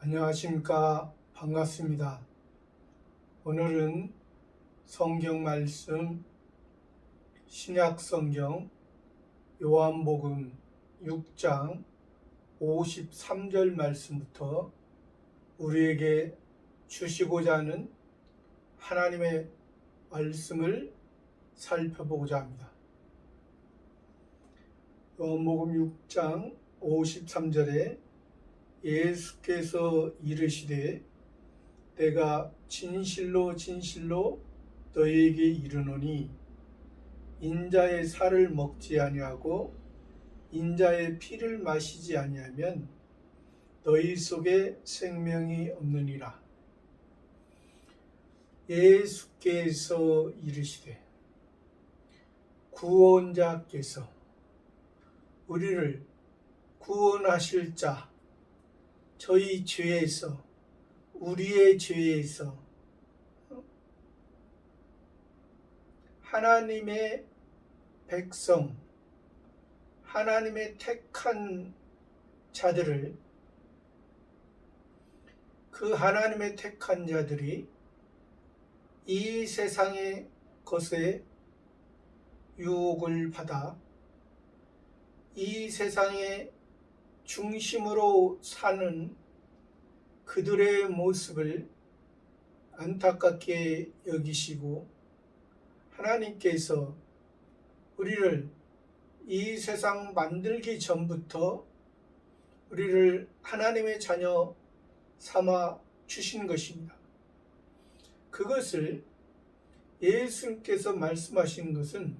안녕하십니까. 반갑습니다. 오늘은 성경 말씀 신약 성경 요한복음 6장 53절 말씀부터 우리에게 주시고자 하는 하나님의 말씀을 살펴보고자 합니다. 요한복음 6장 53절에 예수께서 이르시되 내가 진실로 진실로 너희에게 이르노니 인자의 살을 먹지 아니하고 인자의 피를 마시지 아니하면 너희 속에 생명이 없느니라. 예수께서 이르시되 구원자께서 우리를 구원하실 자, 저희 죄에서, 우리의 죄에서 하나님의 백성, 하나님의 택한 자들을, 그 하나님의 택한 자들이 이 세상의 것에 유혹을 받아 이 세상의 중심으로 사는 그들의 모습을 안타깝게 여기시고 하나님께서 우리를 이 세상 만들기 전부터 우리를 하나님의 자녀 삼아 주신 것입니다. 그것을 예수님께서 말씀하신 것은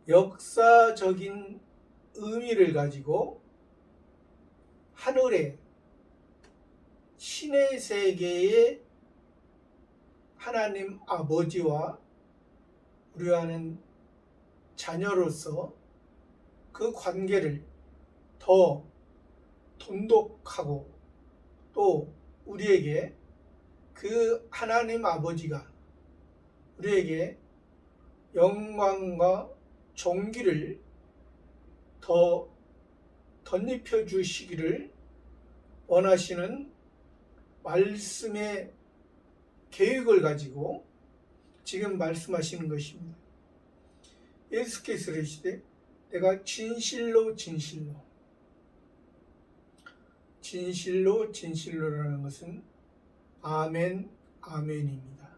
역사적인 의미를 가지고 하늘의 신의 세계의 하나님 아버지와 우리와는 자녀로서 그 관계를 더 돈독하고 또 우리에게 그 하나님 아버지가 우리에게 영광과 존귀를 더 덧입혀 주시기를 원하시는 말씀의 계획을 가지고 지금 말씀하시는 것입니다. 예수께서 이르시되 내가 진실로 진실로, 진실로 진실로라는 것은 아멘 아멘입니다.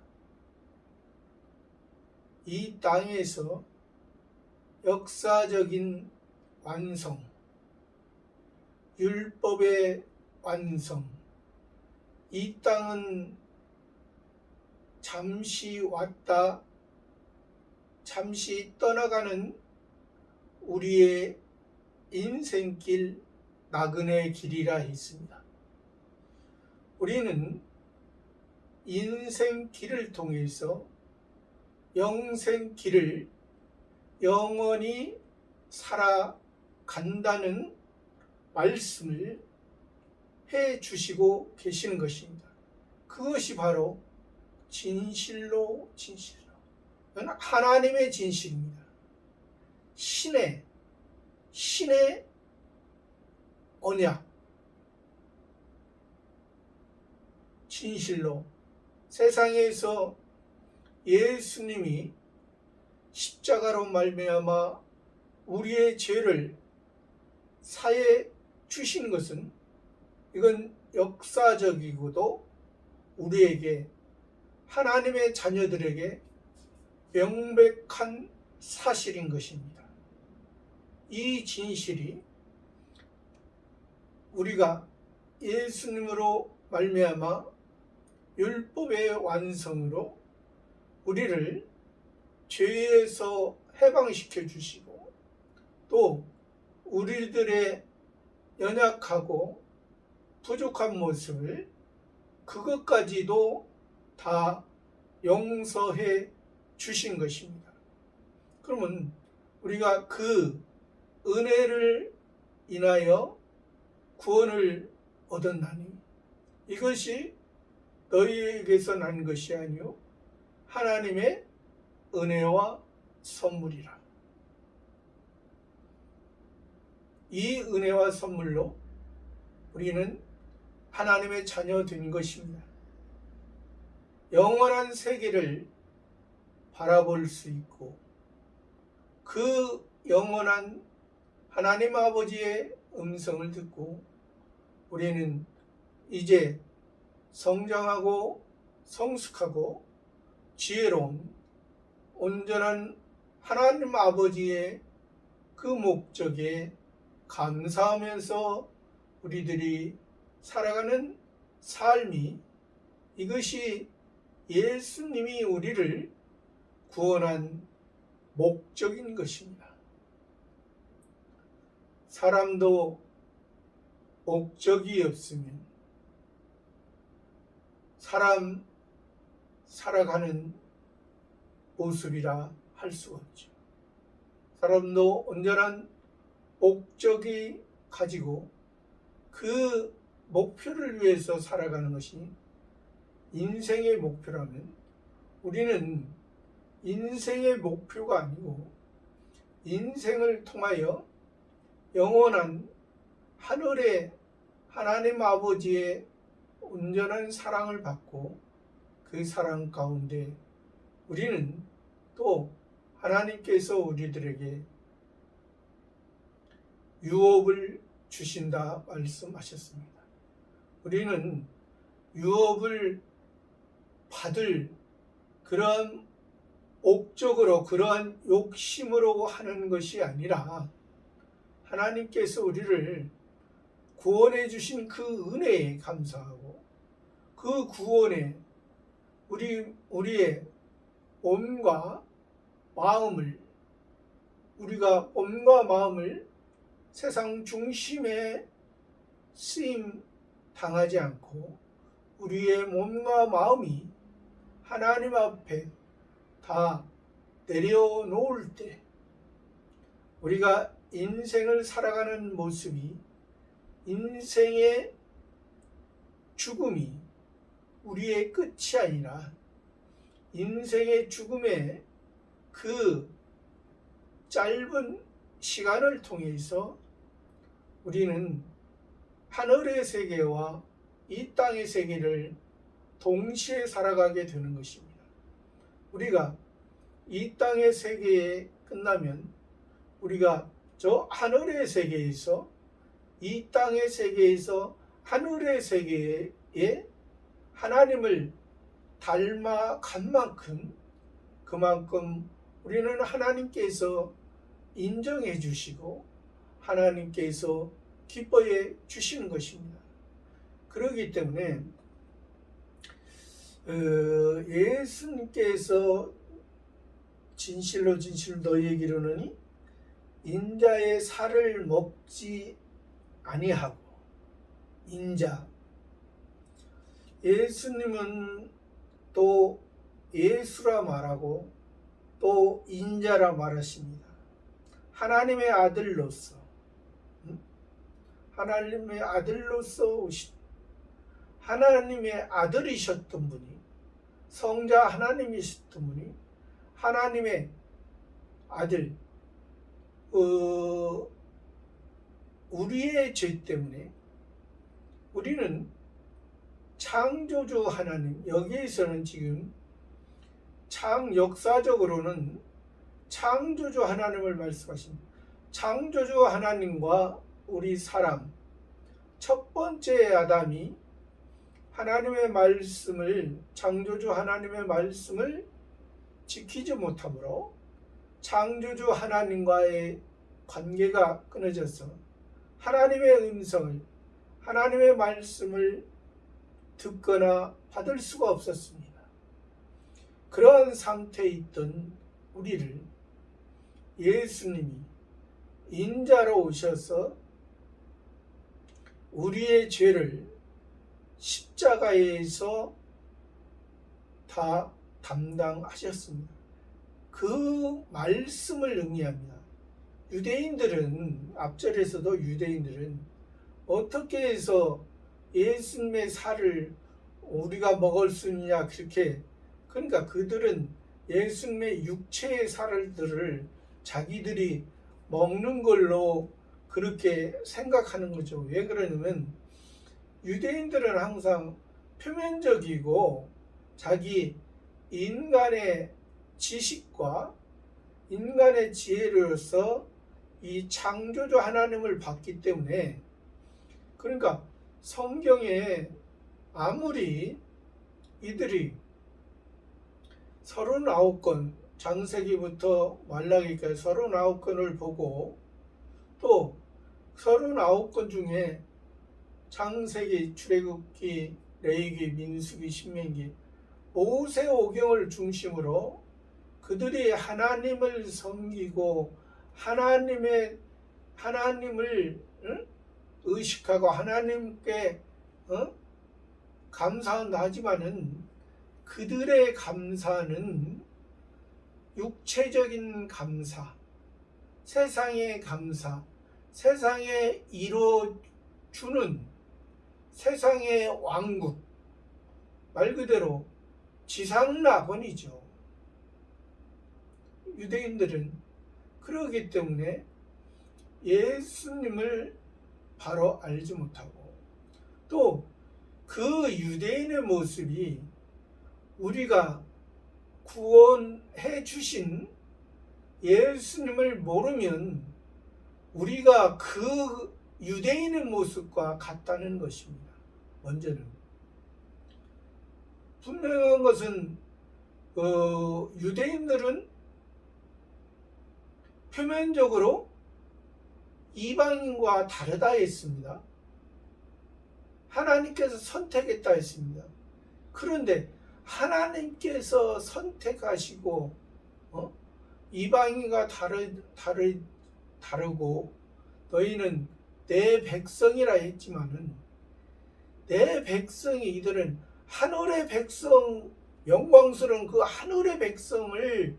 이 땅에서 역사적인 완성, 율법의 완성, 이 땅은 잠시 왔다 잠시 떠나가는 우리의 인생길, 나그네 길이라 했습니다. 우리는 인생길을 통해서 영생길을 영원히 살아간다는 말씀을 해 주시고 계시는 것입니다. 그것이 바로 진실로 진실로, 하나님의 진실입니다. 신의 언약, 진실로 세상에서 예수님이 십자가로 말미암아 우리의 죄를 사해 주신 것은 이건 역사적이고도 우리에게 하나님의 자녀들에게 명백한 사실인 것입니다. 이 진실이 우리가 예수님으로 말미암아 율법의 완성으로 우리를 죄에서 해방시켜 주시고 또 우리들의 연약하고 부족한 모습을 그것까지도 다 용서해 주신 것입니다. 그러면 우리가 그 은혜를 인하여 구원을 얻었나니 이것이 너희에게서 난 것이 아니요 하나님의 은혜와 선물이라. 이 은혜와 선물로 우리는 하나님의 자녀 된 것입니다. 영원한 세계를 바라볼 수 있고 그 영원한 하나님 아버지의 음성을 듣고 우리는 이제 성장하고 성숙하고 지혜로운 온전한 하나님 아버지의 그 목적에 감사하면서 우리들이 살아가는 삶이, 이것이 예수님이 우리를 구원한 목적인 것입니다. 사람도 목적이 없으면 사람 살아가는 모습이라 할 수가 없죠. 사람도 온전한 목적이 가지고 그 목표를 위해서 살아가는 것이 인생의 목표라면 우리는 인생의 목표가 아니고 인생을 통하여 영원한 하늘의 하나님 아버지의 온전한 사랑을 받고 그 사랑 가운데 우리는 또 하나님께서 우리들에게 유업을 주신다 말씀하셨습니다. 우리는 유업을 받을 그러한 목적으로, 그러한 욕심으로 하는 것이 아니라 하나님께서 우리를 구원해 주신 그 은혜에 감사하고 그 구원에 우리의 몸과 마음을, 우리가 몸과 마음을 세상 중심에 쓰임 당하지 않고 우리의 몸과 마음이 하나님 앞에 다 내려놓을 때 우리가 인생을 살아가는 모습이, 인생의 죽음이 우리의 끝이 아니라 인생의 죽음의 그 짧은 시간을 통해서 우리는 하늘의 세계와 이 땅의 세계를 동시에 살아가게 되는 것입니다. 우리가 이 땅의 세계에 끝나면 우리가 저 하늘의 세계에서, 이 땅의 세계에서 하늘의 세계에 하나님을 닮아간 만큼 그만큼 우리는 하나님께서 인정해 주시고 하나님께서 기뻐해 주시는 것입니다. 그렇기 때문에 예수님께서 진실로 진실로 너희에게 이르노니 인자의 살을 먹지 아니하고, 인자, 예수님은 또 예수라 말하고 또 인자라 말하십니다. 하나님의 아들로서, 하나님의 아들로서 오신, 하나님의 아들이셨던 분이, 성자 하나님이셨던 분이 하나님의 아들, 우리의 죄 때문에 우리는 창조주 하나님, 여기에서는 지금 역사적으로는 창조주 하나님을 말씀하십니다. 창조주 하나님과 우리 사람, 첫 번째 아담이 하나님의 말씀을, 창조주 하나님의 말씀을 지키지 못함으로 창조주 하나님과의 관계가 끊어져서 하나님의 음성을, 하나님의 말씀을 듣거나 받을 수가 없었습니다. 그러한 상태에 있던 우리를 예수님이 인자로 오셔서 우리의 죄를 십자가에서 다 담당하셨습니다. 그 말씀을 의미합니다. 유대인들은, 앞절에서도 유대인들은 어떻게 해서 예수님의 살을 우리가 먹을 수 있냐, 그렇게, 그러니까 그들은 예수님의 육체의 살들을 자기들이 먹는 걸로 그렇게 생각하는 거죠. 왜 그러냐면 유대인들은 항상 표면적이고 자기 인간의 지식과 인간의 지혜로서 이 창조주 하나님을 봤기 때문에, 그러니까 성경에 아무리 이들이 39권, 창세기부터 말라기까지 39권을 보고 또 39권 중에 창세기, 출애굽기, 레위기, 민수기, 신명기, 모세오경을 중심으로 그들이 하나님을 섬기고 하나님을 의식하고 하나님께 감사는 하지만은 그들의 감사는 육체적인 감사, 세상의 감사, 세상에 이루어주는 세상의 왕국, 말 그대로 지상낙원이죠. 유대인들은 그러기 때문에 예수님을 바로 알지 못하고, 또 그 유대인의 모습이 우리가 구원해 주신 예수님을 모르면 우리가 그 유대인의 모습과 같다는 것입니다. 먼저는 분명한 것은 유대인들은 표면적으로 이방인과 다르다 했습니다. 하나님께서 선택했다 했습니다. 그런데 하나님께서 선택하시고 이방인과 다르고 너희는 내 백성이라 했지만은, 내 백성이, 이들은 하늘의 백성, 영광스러운 그 하늘의 백성을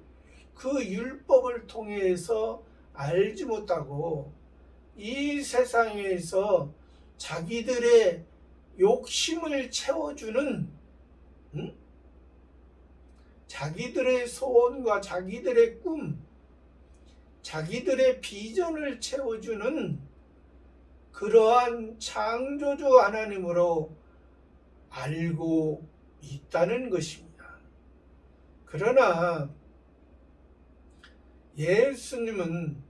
그 율법을 통해서 알지 못하고 이 세상에서 자기들의 욕심을 채워주는, 자기들의 소원과 자기들의 꿈, 자기들의 비전을 채워주는 그러한 창조주 하나님으로 알고 있다는 것입니다. 그러나 예수님은,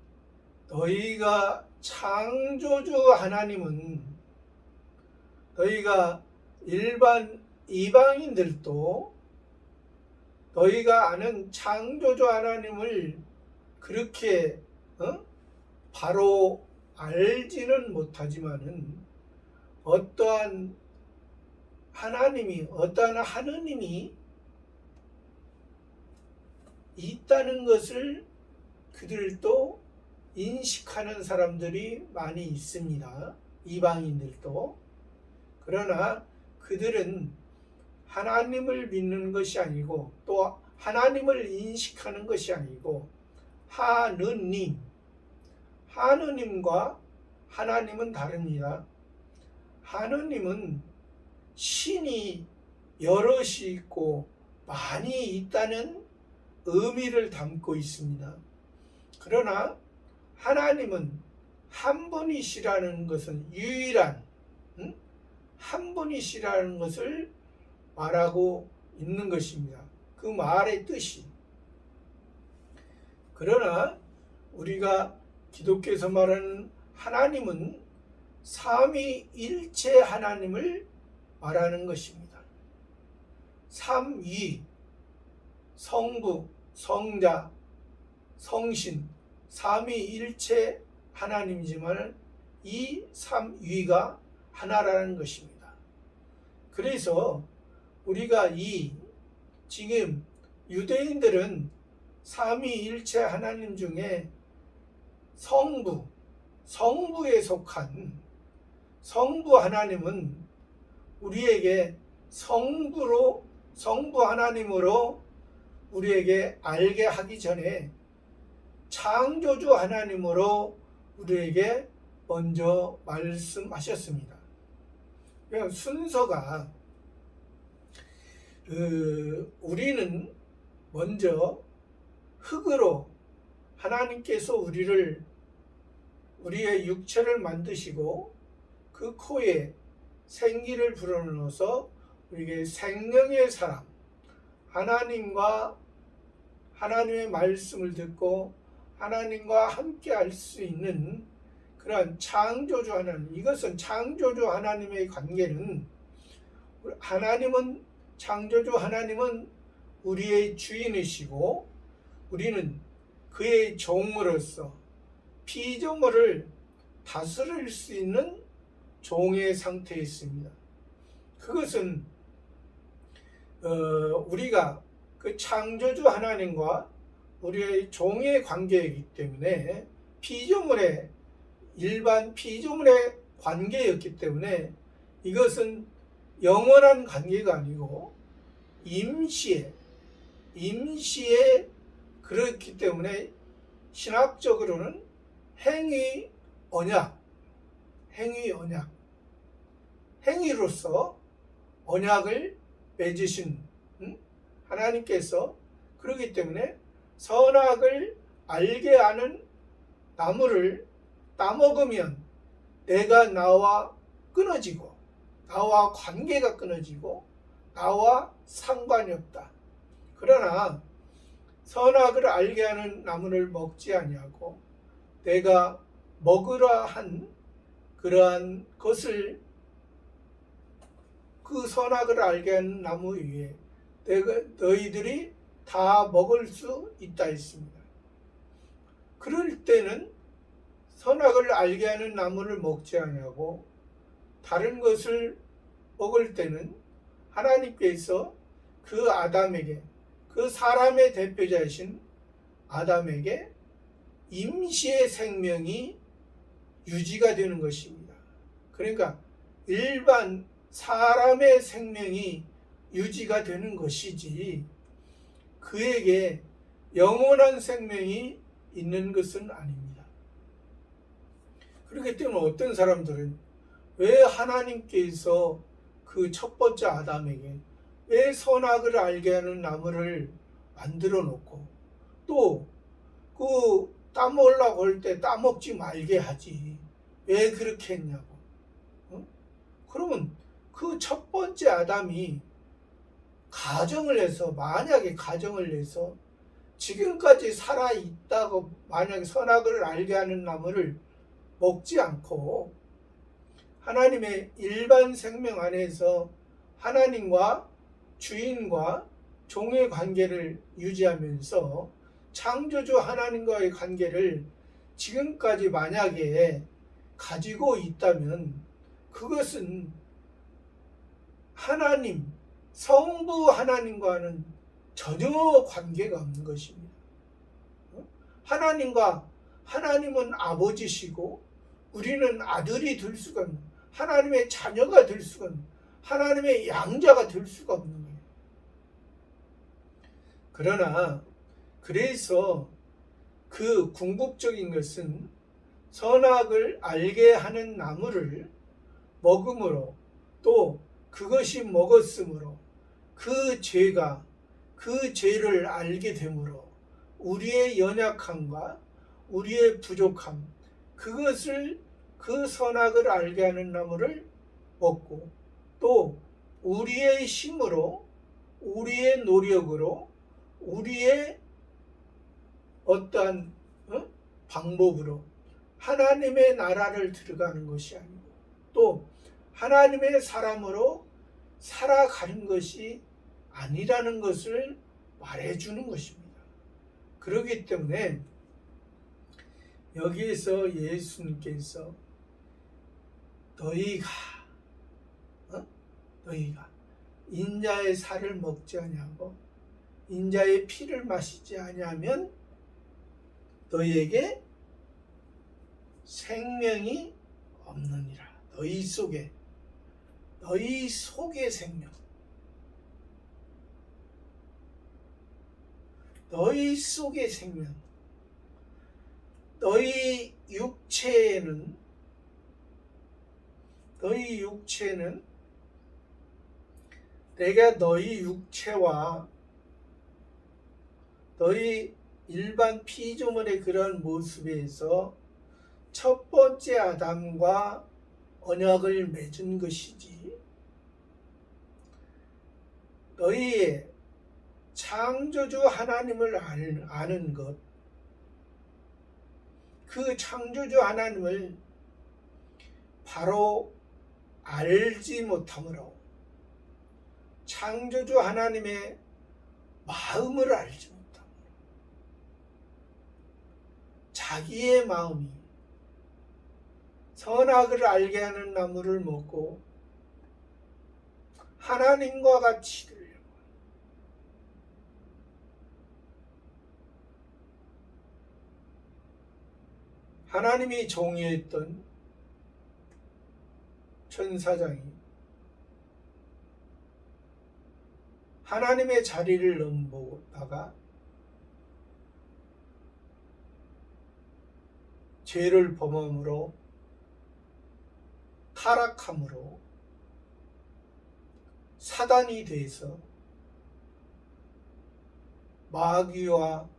너희가 창조주 하나님은 너희가 일반 이방인들도 너희가 아는 창조주 하나님을 그렇게 바로 알지는 못하지만은 어떠한 하느님이 있다는 것을 그들도 인식하는 사람들이 많이 있습니다. 이방인들도. 그러나 그들은 하나님을 믿는 것이 아니고 또 하나님을 인식하는 것이 아니고 하느님과 하나님은 다릅니다. 하느님은 신이 여럿이 있고 많이 있다는 의미를 담고 있습니다. 그러나 하나님은 한 분이시라는 것은 유일한 한 분이시라는 것을 말하고 있는 것입니다. 그 말의 뜻이. 그러나 우리가 기독교에서 말하는 하나님은 삼위일체 하나님을 말하는 것입니다. 삼위, 성부, 성자, 성신, 삼위일체 하나님이지만 이 삼위가 하나라는 것입니다. 그래서 우리가 지금 유대인들은 삼위일체 하나님 중에 성부에 속한 성부 하나님은 우리에게 성부 하나님으로 우리에게 알게 하기 전에 창조주 하나님으로 우리에게 먼저 말씀하셨습니다. 순서가 우리는 먼저 흙으로 하나님께서 우리의 육체를 만드시고 그 코에 생기를 불어넣어서 우리에게 생명의 사람, 하나님과 하나님의 말씀을 듣고 하나님과 함께 할 수 있는 그러한 창조주 하나님, 이것은 창조주 하나님의 관계는 창조주 하나님은 우리의 주인이시고 우리는 그의 종으로서 피조물을 다스릴 수 있는 종의 상태에 있습니다. 그것은 우리가 그 창조주 하나님과 우리의 종의 관계이기 때문에 일반 피조물의 관계였기 때문에 이것은 영원한 관계가 아니고 임시에 그렇기 때문에 신학적으로는 행위 행위로서 언약을 맺으신 하나님께서 그렇기 때문에 선악을 알게 하는 나무를 따먹으면 내가 나와 끊어지고 나와 관계가 끊어지고 나와 상관이 없다. 그러나 선악을 알게 하는 나무를 먹지 아니하고 내가 먹으라 한 그러한 것을 그 선악을 알게 하는 나무 위에 너희들이 다 먹을 수 있다 했습니다. 그럴 때는 선악을 알게 하는 나무를 먹지 아니하고 다른 것을 먹을 때는 하나님께서 그 아담에게, 그 사람의 대표자이신 아담에게 임시의 생명이 유지가 되는 것입니다. 그러니까 일반 사람의 생명이 유지가 되는 것이지 그에게 영원한 생명이 있는 것은 아닙니다. 그렇기 때문에 어떤 사람들은 왜 하나님께서 그 첫 번째 아담에게 왜 선악을 알게 하는 나무를 만들어 놓고 또 그 따먹으려고 할 때 따먹지 말게 하지 왜 그렇게 했냐고. 그러면 그 첫 번째 아담이 만약에 가정을 해서 지금까지 살아있다고 만약에 선악을 알게 하는 나무를 먹지 않고 하나님의 일반 생명 안에서 하나님과 주인과 종의 관계를 유지하면서 창조주 하나님과의 관계를 지금까지 만약에 가지고 있다면 그것은 성부 하나님과는 전혀 관계가 없는 것입니다. 하나님은 아버지시고 우리는 아들이 될 수가 없는, 하나님의 자녀가 될 수가 없는, 하나님의 양자가 될 수가 없는 거예요. 그래서 그 궁극적인 것은 선악을 알게 하는 나무를 먹음으로 또 그것이 먹었으므로 그 죄를 알게 되므로 우리의 연약함과 우리의 부족함 그 선악을 알게 하는 나무를 먹고 또 우리의 힘으로 우리의 노력으로 우리의 어떠한 방법으로 하나님의 나라를 들어가는 것이 아니고 또 하나님의 사람으로 살아가는 것이 아니라는 것을 말해주는 것입니다. 그렇기 때문에 여기에서 예수님께서 너희가 인자의 살을 먹지 아니하고 인자의 피를 마시지 아니하면 너희에게 생명이 없느니라. 너희 속에 생명, 너희 속의 생명, 너희 육체는 내가 너희 육체와 너희 일반 피조물의 그런 모습에서 첫 번째 아담과 언약을 맺은 것이지 너희의 창조주 하나님을 아는 것, 그 창조주 하나님을 바로 알지 못함으로 창조주 하나님의 마음을 알지 못함으로 자기의 마음이 선악을 알게 하는 나무를 먹고 하나님과 같이 되려고 하나님이 정의했던 천사장이 하나님의 자리를 넘보다가 죄를 범함으로 타락함으로 사단이 돼서 마귀와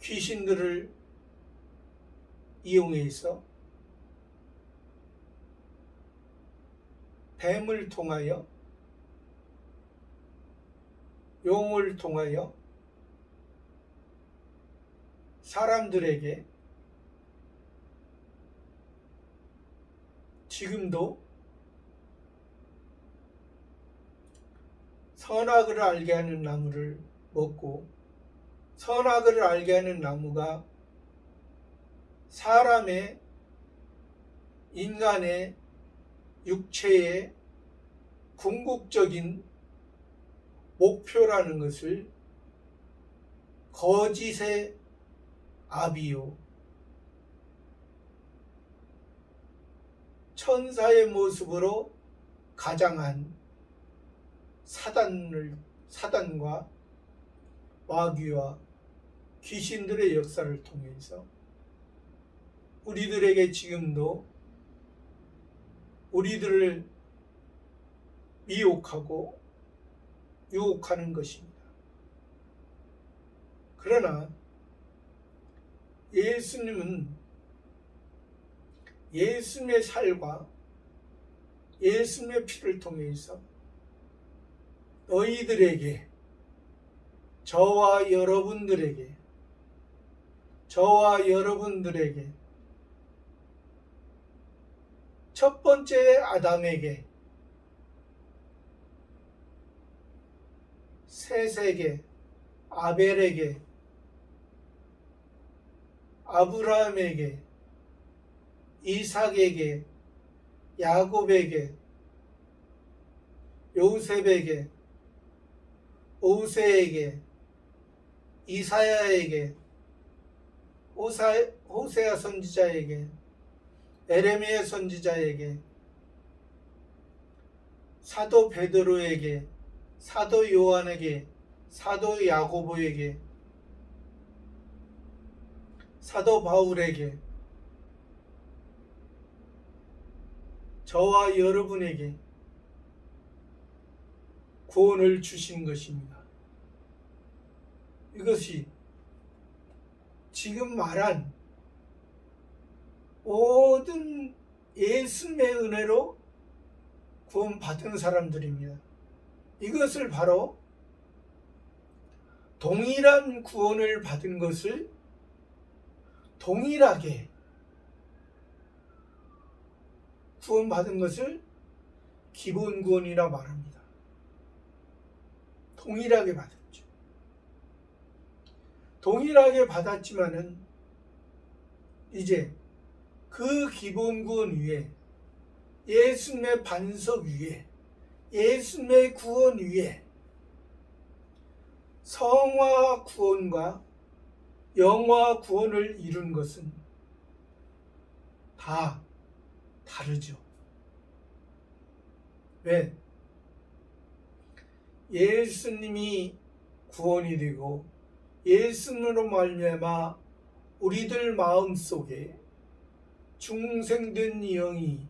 귀신들을 이용해서 뱀을 통하여 용을 통하여 사람들에게 지금도 선악을 알게 하는 나무를 먹고 선악을 알게 하는 나무가 사람의 인간의 육체의 궁극적인 목표라는 것을 거짓의 아비요 천사의 모습으로 가장한 사단과 마귀와 귀신들의 역사를 통해서 우리들에게 지금도 우리들을 미혹하고 유혹하는 것입니다. 그러나 예수님은 예수님의 살과 예수님의 피를 통해서 너희들에게 저와 여러분들에게 첫 번째 아담에게 셋에게 아벨에게 아브라함에게 이삭에게 야곱에게 요셉에게 오세에게 이사야에게 호세아 선지자에게 에레미야 선지자에게 사도 베드로에게 사도 요한에게 사도 야고보에게 사도 바울에게 저와 여러분에게 구원을 주신 것입니다. 이것이 지금 말한 모든 예수님의 은혜로 구원받은 사람들입니다. 이것을 바로 동일한 구원을 받은 것을 동일하게 구원받은 것을 기본 구원이라 말합니다. 동일하게 받았죠. 동일하게 받았지만은 이제 그 기본 구원 위에 예수님의 반석 위에 예수님의 구원 위에 성화 구원과 영화 구원을 이룬 것은 다 다르죠. 왜? 예수님이 구원이 되고 예수님으로 말미암아 우리들 마음속에 중생된 영이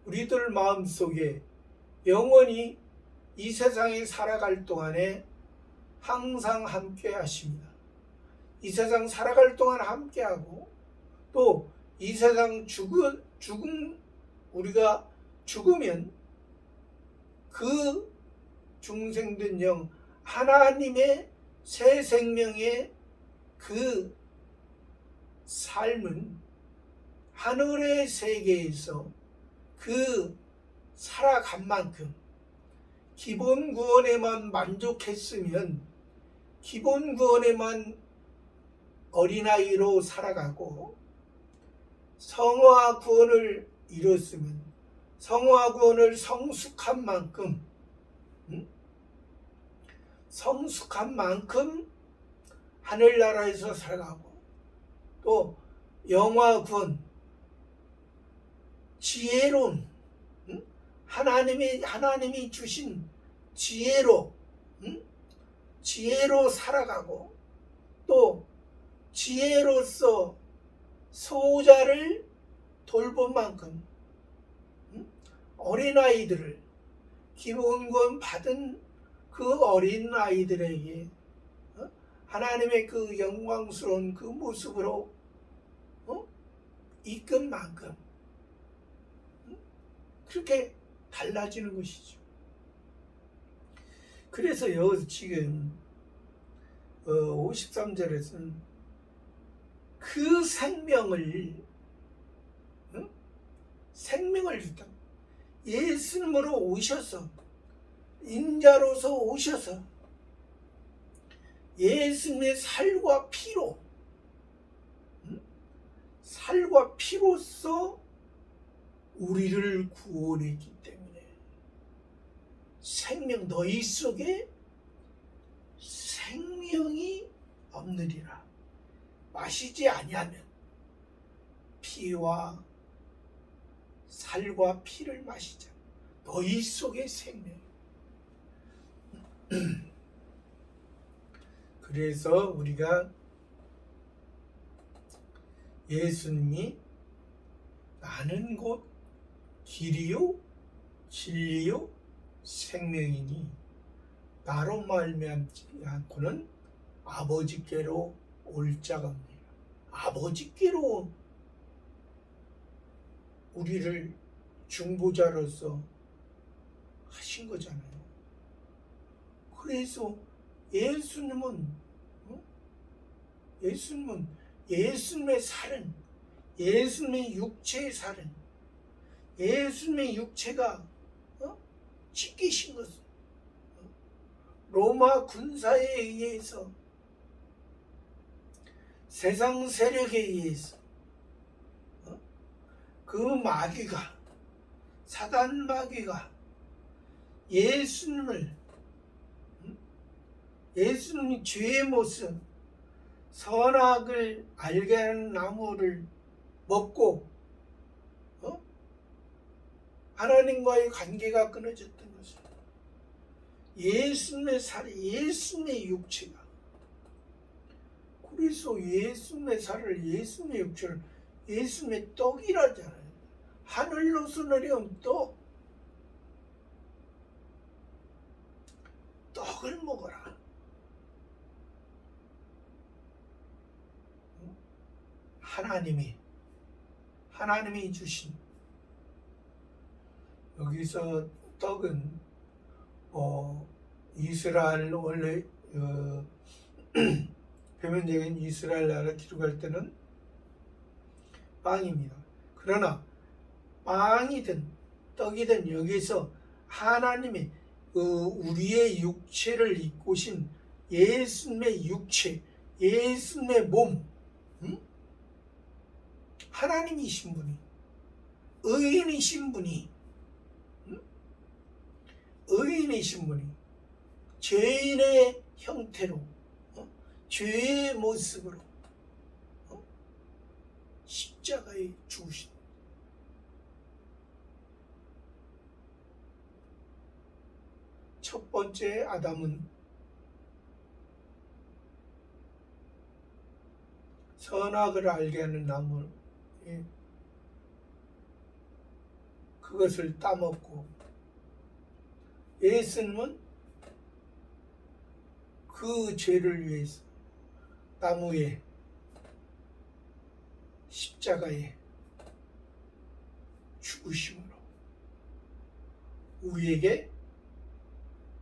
우리들 마음속에 영원히 이 세상에 살아갈 동안에 항상 함께 하십니다. 이 세상 살아갈 동안 함께하고 또 이 세상 우리가 죽으면 그 중생된 영, 하나님의 새 생명의 그 삶은 하늘의 세계에서 그 살아간 만큼 기본 구원에만 만족했으면 기본 구원에만 어린아이로 살아가고, 성화 구원을 이뤘으면 성화 구원을 성숙한 만큼 하늘나라에서 살아가고, 또 영화 구원, 지혜로운, 하나님이 주신 지혜로 살아가고, 또 지혜로서 소자를 돌본 만큼 어린아이들을, 기본권 받은 그 어린아이들에게 하나님의 그 영광스러운 그 모습으로 이끈 만큼 그렇게 달라지는 것이죠. 그래서 지금 53절에서는 그 생명을 줬다. 예수님으로 오셔서, 인자로서 오셔서 예수님의 살과 피로써 우리를 구원했기 때문에 너희 속에 생명이 없느니라. 마시지 아니하면, 피와 살과 피를 마시자. 너희 속에 생명. 그래서 우리가 예수님이 나는 곧 길이요 진리요 생명이니 나로 말미암지 않고는 아버지께로 올 자가 없느니라. 아버지께로 우리를 중보자로서 하신 거잖아요. 그래서 예수님의 살은, 예수님의 육체의 살은, 예수님의 육체가 찢기신 것은 로마 군사에 의해서, 세상 세력에 의해서 그 마귀가, 사단 마귀가 예수님이 죄의 모습, 선악을 알게 하는 나무를 먹고 하나님과의 관계가 끊어졌던 것을, 예수님의 살이, 예수님의 육체가, 그래서 예수님의 살을, 예수님의 육체를 예수님의 떡이라잖아요. 하늘로서 내려온 떡을 먹어라. 하나님이 주신, 여기서 떡은 이스라엘, 원래 표면적인 이스라엘 나라 기록할 때는 빵입니다. 그러나 빵이든 떡이든 여기서 하나님의 우리의 육체를 입고신 예수님의 육체, 예수님의 몸, 하나님이신 분이, 의인이신 분이 죄인의 형태로, 죄의 모습으로 십자가에 죽으신, 첫 번째 아담은 선악을 알게 하는 나무, 그것을 따먹고, 예수님은 그 죄를 위해서 나무에, 십자가에 죽으심으로 우리에게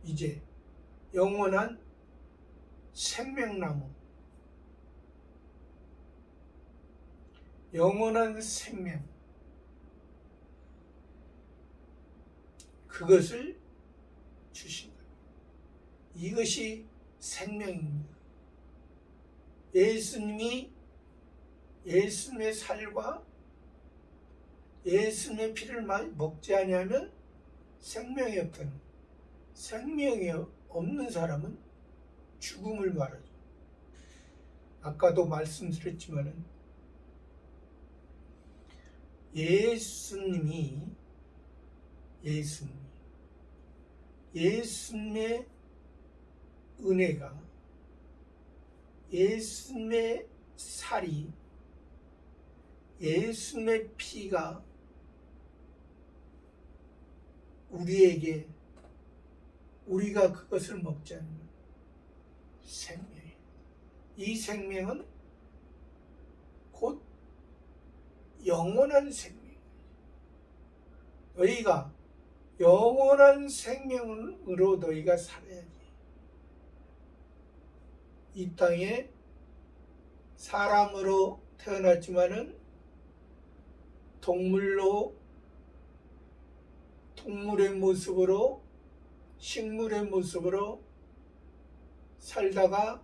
이제 영원한 생명나무, 영원한 생명, 그것을 주신다. 이것이 생명입니다. 예수님이 예수님의 살과 예수님의 피를 먹지 아니하면 생명이 없다는, 생명이 없는 사람은 죽음을 말하죠. 아까도 말씀드렸지만은 예수님의 은혜가, 예수님의 살이, 예수님의 피가 우리에게, 우리가 그것을 먹지 않으면 생명이에요. 이 생명은 곧 영원한 생명. 너희가 영원한 생명으로 너희가 살아야지. 이 땅에 사람으로 태어났지만은 동물의 모습으로, 식물의 모습으로 살다가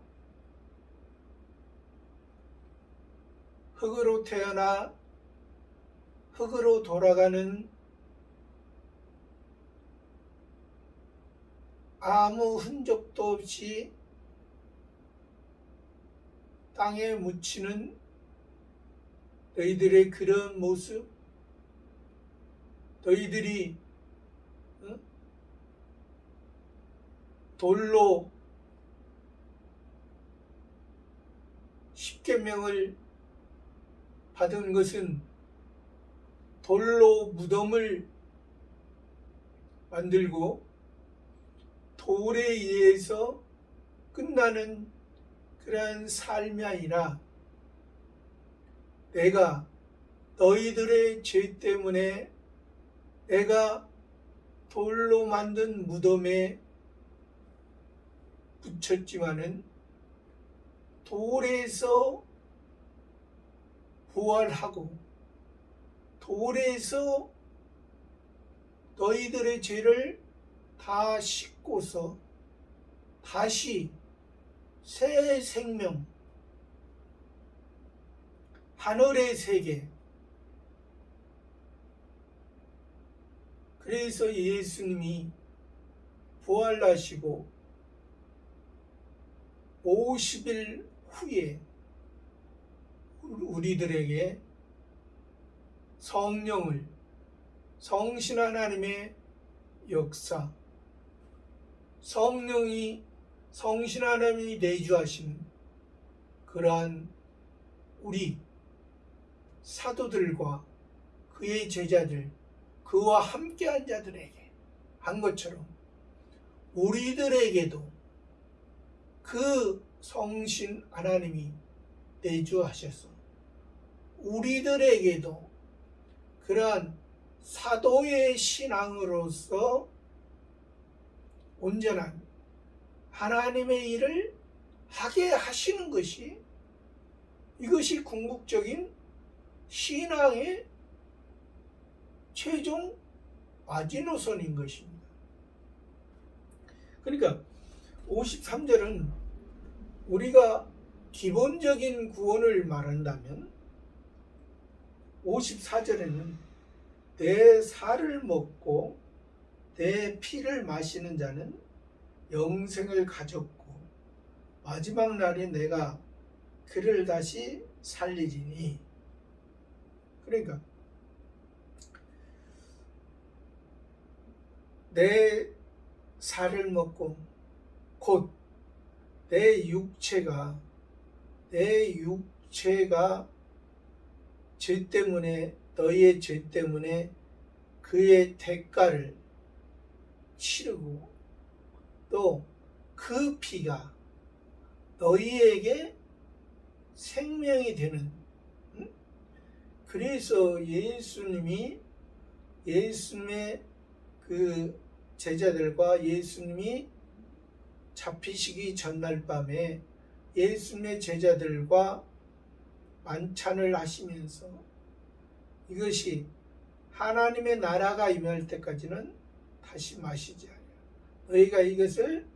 흙으로 태어나 흙으로 돌아가는 아무 흔적도 없이 땅에 묻히는 너희들의 그런 모습, 너희들이 돌로 십계명을 받은 것은 돌로 무덤을 만들고 돌에 의해서 끝나는 그러한 삶이 아니라, 내가 너희들의 죄 때문에 내가 돌로 만든 무덤에 붙였지만은 돌에서 부활하고 돌에서 너희들의 죄를 다 씻고서 다시 새 생명, 하늘의 세계. 그래서 예수님이 부활하시고 50일 후에 우리들에게 성령을, 성신 하나님의 역사, 성신 하나님이 내주하신 그러한 우리 사도들과 그의 제자들, 그와 함께한 자들에게 한 것처럼 우리들에게도 그 성신 하나님이 내주하셔서 우리들에게도 그러한 사도의 신앙으로서 온전한 하나님의 일을 하게 하시는 것이, 이것이 궁극적인 신앙의 최종 마지노선인 것입니다. 그러니까 53절은 우리가 기본적인 구원을 말한다면 54절에는 내 살을 먹고 내 피를 마시는 자는 영생을 가졌고 마지막 날에 내가 그를 다시 살리리니, 그러니까 내 살을 먹고 곧 내 육체가 죄 때문에, 너희의 죄 때문에 그의 대가를 치르고 또 그 피가 너희에게 생명이 되는, 그래서 예수님이 예수님의 그 제자들과 예수님이 잡히시기 전날 밤에 예수님의 제자들과 만찬을 하시면서 이것이 하나님의 나라가 임할 때까지는 다시 마시지 아니하라. 너희가 이것을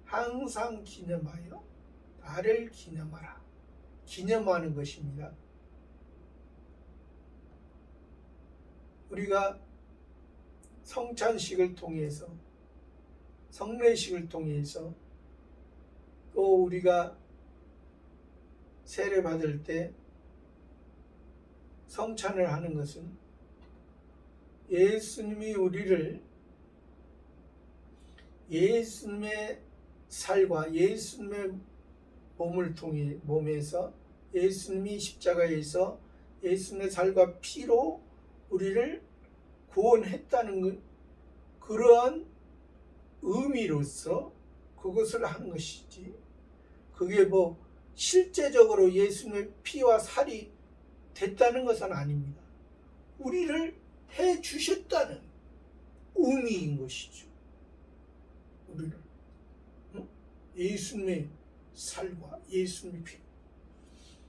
항상 기념하여 나를 기념하라. 기념하는 것입니다. 우리가 성찬식을 통해서 성례식을 통해서 또 우리가 세례 받을 때 성찬을 하는 것은 예수님이 우리를 예수님의 살과 예수님의 몸을 통해 몸에서 예수님이 십자가에서 예수님의 살과 피로 우리를 구원했다는 그러한 의미로서 그것을 하는 것이지, 그게 뭐 실제적으로 예수님의 피와 살이 됐다는 것은 아닙니다. 우리를 해 주셨다는 의미인 것이죠. 우리를 예수님의 살과 예수님의 피.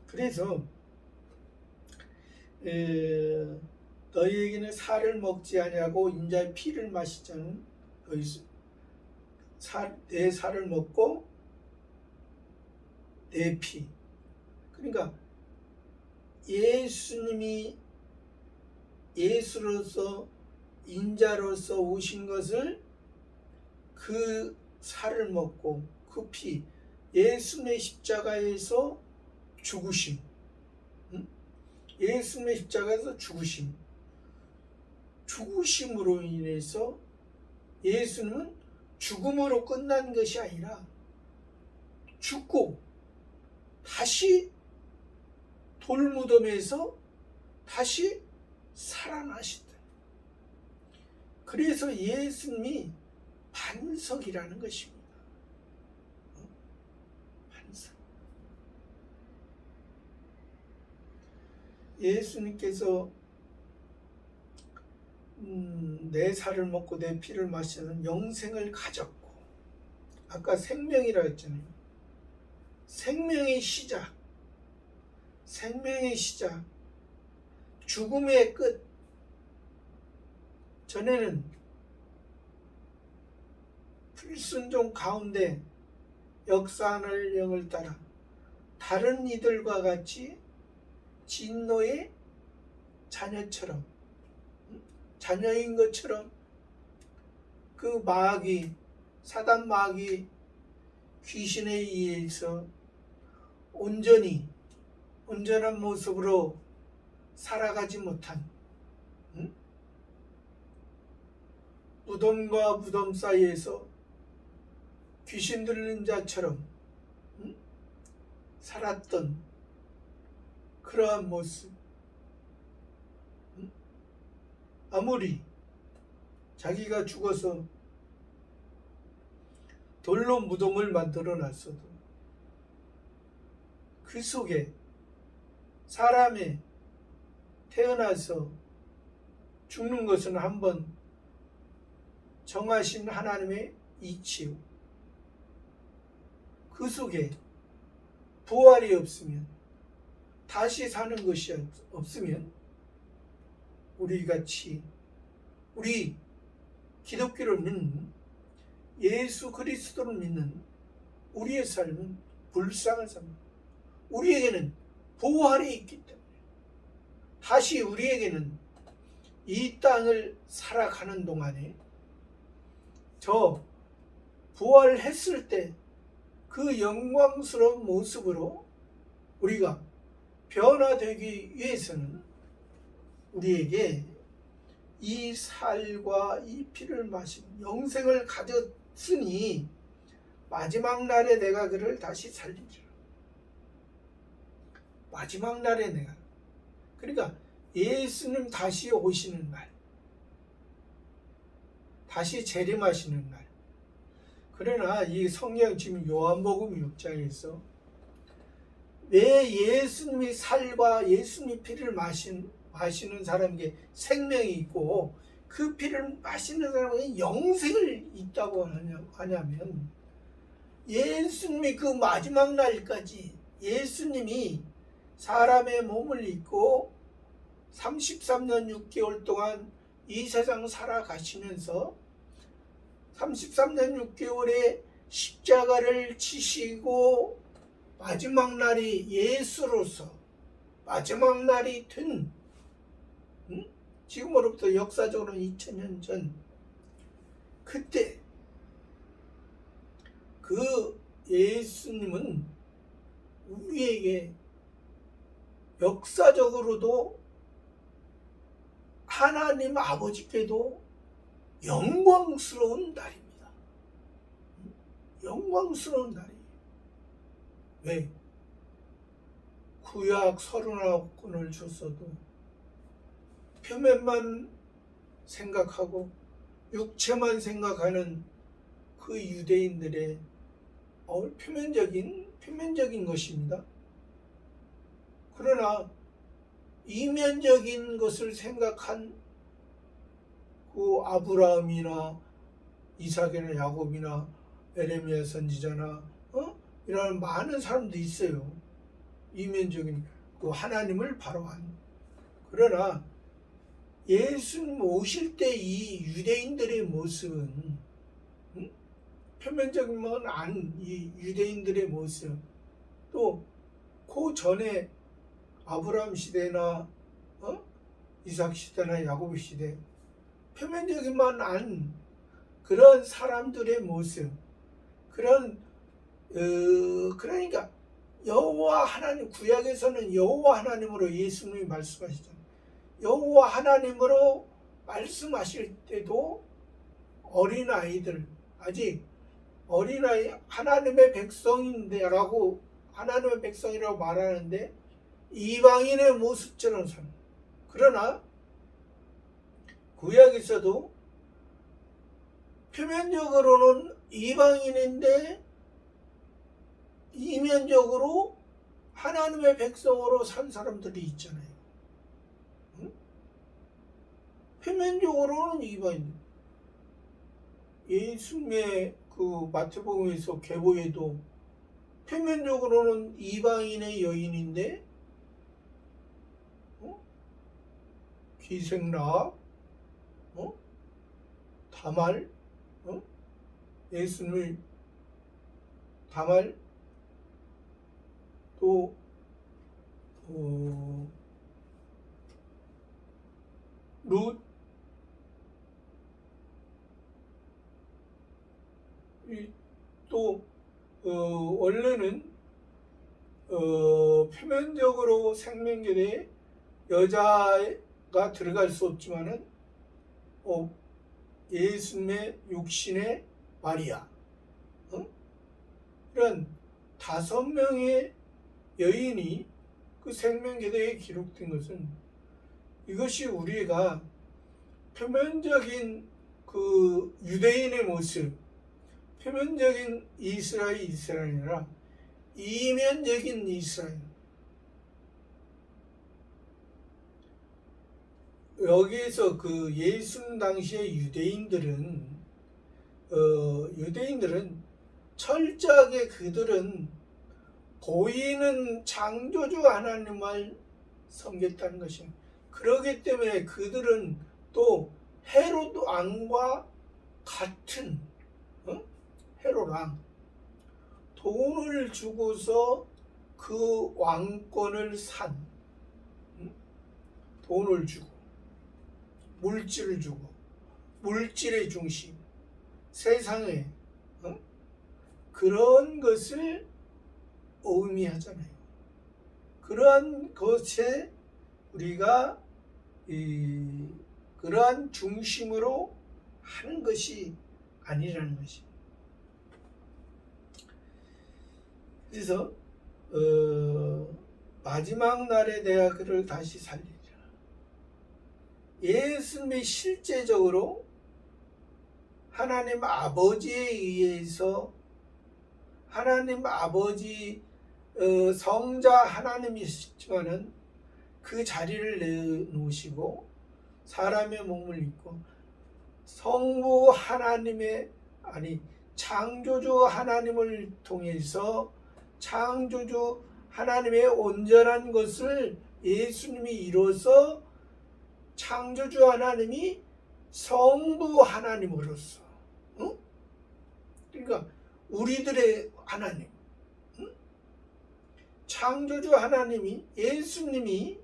그래서 너희에게는 살을 먹지 아니하고 인자의 피를 마시자는 내 살을 먹고 내 피. 그러니까 예수님이 예수로서 인자로서 오신 것을 그 살을 먹고 그 피, 예수님의 십자가에서 죽으심, 예수님의 십자가에서 죽으심으로 인해서 예수님은 죽음으로 끝난 것이 아니라 죽고 다시 돌무덤에서 다시 살아나셨다. 그래서 예수님이 반석이라는 것입니다. 반석. 예수님께서 내 살을 먹고 내 피를 마시는 영생을 가졌고, 아까 생명이라 했잖아요. 생명의 시작, 죽음의 끝. 전에는 불순종 가운데 역사하는 영을 따라 다른 이들과 같이 진노의 자녀처럼, 자녀인 것처럼 그 마귀, 사단 마귀 귀신에 의해서 온전한 모습으로 살아가지 못한, 무덤과 무덤 사이에서 귀신 들린 자처럼 살았던 그러한 모습. 아무리 자기가 죽어서 돌로 무덤을 만들어 놨어도 그 속에 사람이 태어나서 죽는 것은 한번 정하신 하나님의 이치요. 그 속에 부활이 없으면, 다시 사는 것이 없으면 우리 기독교를 믿는, 예수 그리스도를 믿는 우리의 삶은 불쌍한 삶입니다. 우리에게는 부활이 있기 때문에 다시 우리에게는 이 땅을 살아가는 동안에 저 부활했을 때 그 영광스러운 모습으로 우리가 변화되기 위해서는 우리에게 이 살과 이 피를 마신 영생을 가졌으니 마지막 날에 내가 그를 다시 살리리라. 마지막 날에 내가, 그러니까 예수님 다시 오시는 날, 다시 재림하시는 날. 그러나 이 성경 지금 요한복음 6장에서 왜 예수님이 살과 예수님이 피를 마시는 사람에게 생명이 있고 그 피를 마시는 사람은 영생을 있다고 하냐면 예수님이 그 마지막 날까지 예수님이 사람의 몸을 입고 33년 6개월 동안 이 세상 살아가시면서 33년 6개월에 십자가를 지시고 마지막 날이 예수로서 마지막 날이 된 지금으로부터 역사적으로는 2000년 전 그때 그 예수님은 우리에게 역사적으로도 하나님 아버지께도 영광스러운 날입니다. 영광스러운 날이에요. 왜? 구약 39권을 줬어도 표면만 생각하고 육체만 생각하는 그 유대인들의 표면적인 것입니다. 그러나 이면적인 것을 생각한 그 아브라함이나 이삭이나 야곱이나 에레미야 선지자나 이런 많은 사람도 있어요. 이면적인 그 하나님을 바라한. 그러나 예수님 오실 때 이 유대인들의 모습은 표면적이면 이 유대인들의 모습 또 그 전에 아브라함 시대나 이삭 시대나 야곱 시대 표면적이만 안 그런 사람들의 모습 그러니까 여호와 하나님 구약에서는 여호와 하나님으로 예수님이 말씀하시잖아요. 여호와 하나님으로 말씀하실 때도 어린아이들 아직 어린아이 하나님의 백성인데라고 하나님의 백성이라고 말하는데 이방인의 모습처럼 사는. 그러나 구약에서도 표면적으로는 이방인인데 이면적으로 하나님의 백성으로 산 사람들이 있잖아요. 표면적으로는 이방인. 예수님의 그 마태복음에서 계보에도 표면적으로는 이방인의 여인인데 기생락, 다말, 예수님을 다말 또 룻 또 원래는 표면적으로 생명계에 여자가 들어갈 수 없지만은 예수님의 육신의 마리아 이런 5명의 여인이 그 생명계대에 기록된 것은 이것이 우리가 표면적인 그 유대인의 모습 표면적인 이스라엘이라 이면적인 이스라엘. 여기에서 그 예수님 당시의 유대인들은 철저하게 그들은 보이는 창조주 하나님을 섬겼다는 것이에요. 그렇기 때문에 그들은 또 헤롯 왕과 같은 헤롯 왕 돈을 주고서 그 왕권을 산 돈을 주고 물질을 주고 물질의 중심 세상에 그런 것을 의미하잖아요. 그러한 것에 우리가 그러한 중심으로 하는 것이 아니라는 것이. 그래서 마지막 날에 내가 그를 다시 살리리라. 예수님이 실제적으로 하나님 아버지에 의해서 하나님 아버지 성자 하나님이시지만은 그 자리를 내놓으시고 사람의 몸을 입고 성부 하나님의 창조주 하나님을 통해서 창조주 하나님의 온전한 것을 예수님이 이뤄서 창조주 하나님이 성부 하나님으로서, 응? 그러니까 우리들의 하나님, 응? 창조주 하나님이, 예수님이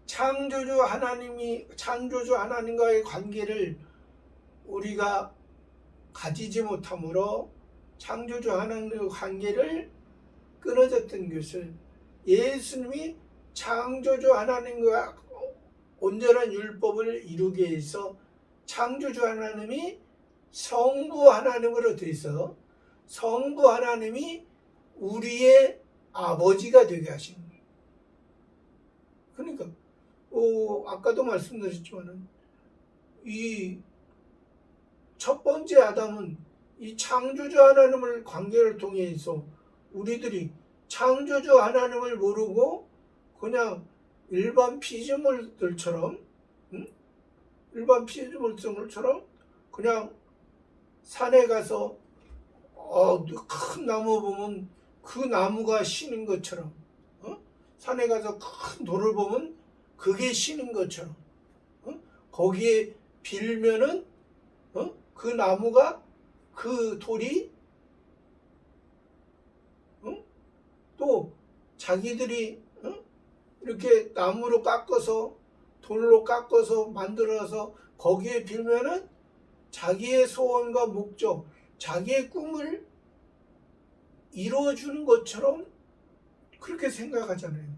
창조주 하나님과의 관계를 우리가 가지지 못하므로 창조주 하나님과의 관계를 끊어졌던 것을 예수님이 창조주 하나님과 온전한 율법을 이루기 위해서 창조주 하나님이 성부 하나님으로 돼서 성부 하나님이 우리의 아버지가 되게 하신 거예요. 그러니까 아까도 말씀드렸지만은 이 첫 번째 아담은 이 창조주 하나님을 관계를 통해서 우리들이 창조주 하나님을 모르고 그냥 일반 피조물들처럼 그냥 산에 가서 큰 나무 보면 그 나무가 신인 것처럼, 산에 가서 큰 돌을 보면 그게 신인 것처럼, 거기에 빌면은 그 나무가, 그 돌이 또 자기들이 이렇게 나무로 깎아서 돌로 깎아서 만들어서 거기에 빌면은 자기의 소원과 목적, 자기의 꿈을 이루어주는 것처럼 그렇게 생각하잖아요.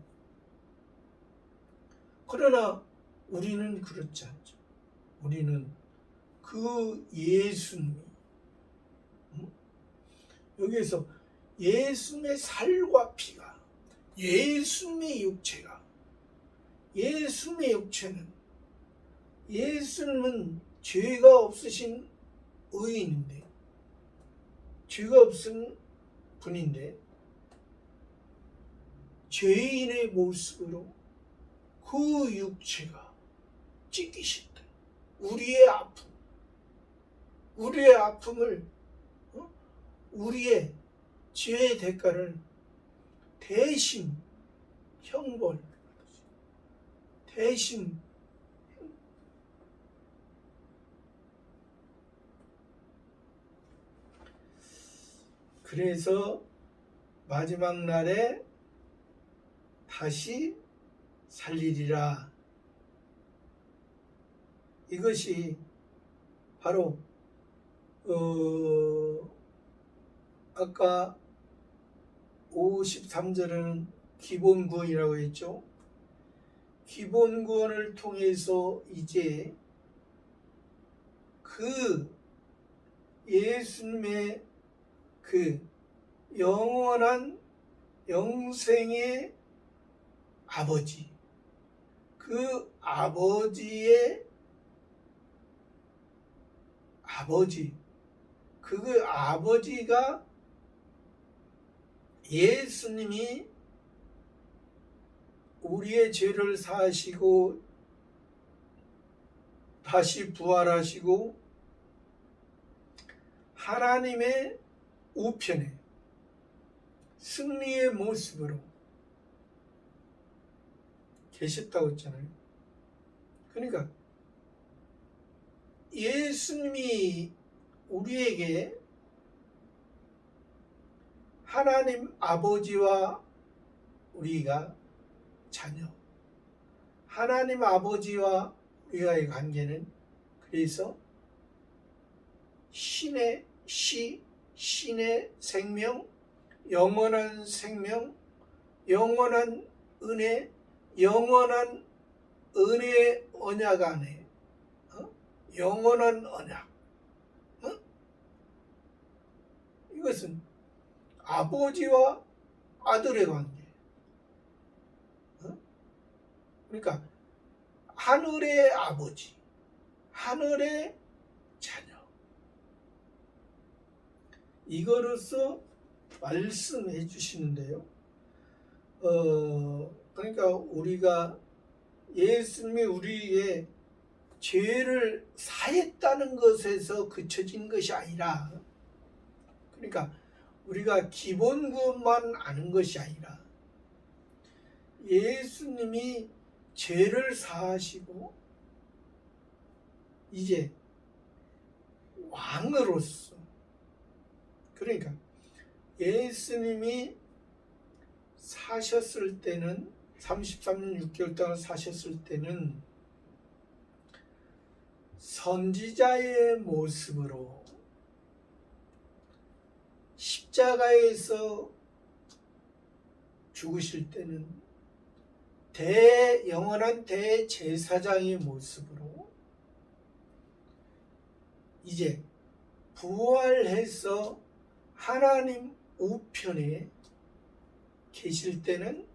그러나 우리는 그렇지 않죠. 우리는 그 예수님이, 여기에서 예수님의 살과 피가, 예수님의 육체가, 예수님의 육체는, 예수님은 죄가 없으신 의인인데, 죄가 없은 분인데 죄인의 모습으로 그 육체가 찢기신다. 우리의 아픔을, 우리의 죄의 대가를 대신 형벌, 대신 그래서 마지막 날에 다시 살리리라. 이것이 바로 아까 53절은 기본 구원이라고 했죠. 기본 구원을 통해서 이제 그 예수님의 그 영원한 영생의 아버지, 그 아버지의 아버지, 그 아버지가 예수님이 우리의 죄를 사하시고 다시 부활하시고 하나님의 우편에 승리의 모습으로 계셨다고 했잖아요. 그러니까 예수님이 우리에게 하나님 아버지와 우리가 자녀, 하나님 아버지와 우리와의 관계는 그래서 신의 생명, 영원한 생명, 영원한 은혜, 영원한 은혜의 언약 안에, 영원한 언약, 이것은 아버지와 아들의 관계. 그러니까 하늘의 아버지, 하늘의 자녀. 이거로서 말씀해 주시는데요. 그러니까 우리가 예수님이 우리의 죄를 사했다는 것에서 그쳐진 것이 아니라, 그러니까 우리가 기본 구원만 아는 것이 아니라 예수님이 죄를 사하시고 이제 왕으로서, 그러니까 예수님이 사셨을 때는 33년 6개월 동안 사셨을 때는 선지자의 모습으로 십자가에서 죽으실 때는 영원한 대제사장의 모습으로 이제 부활해서 하나님 우편에 계실 때는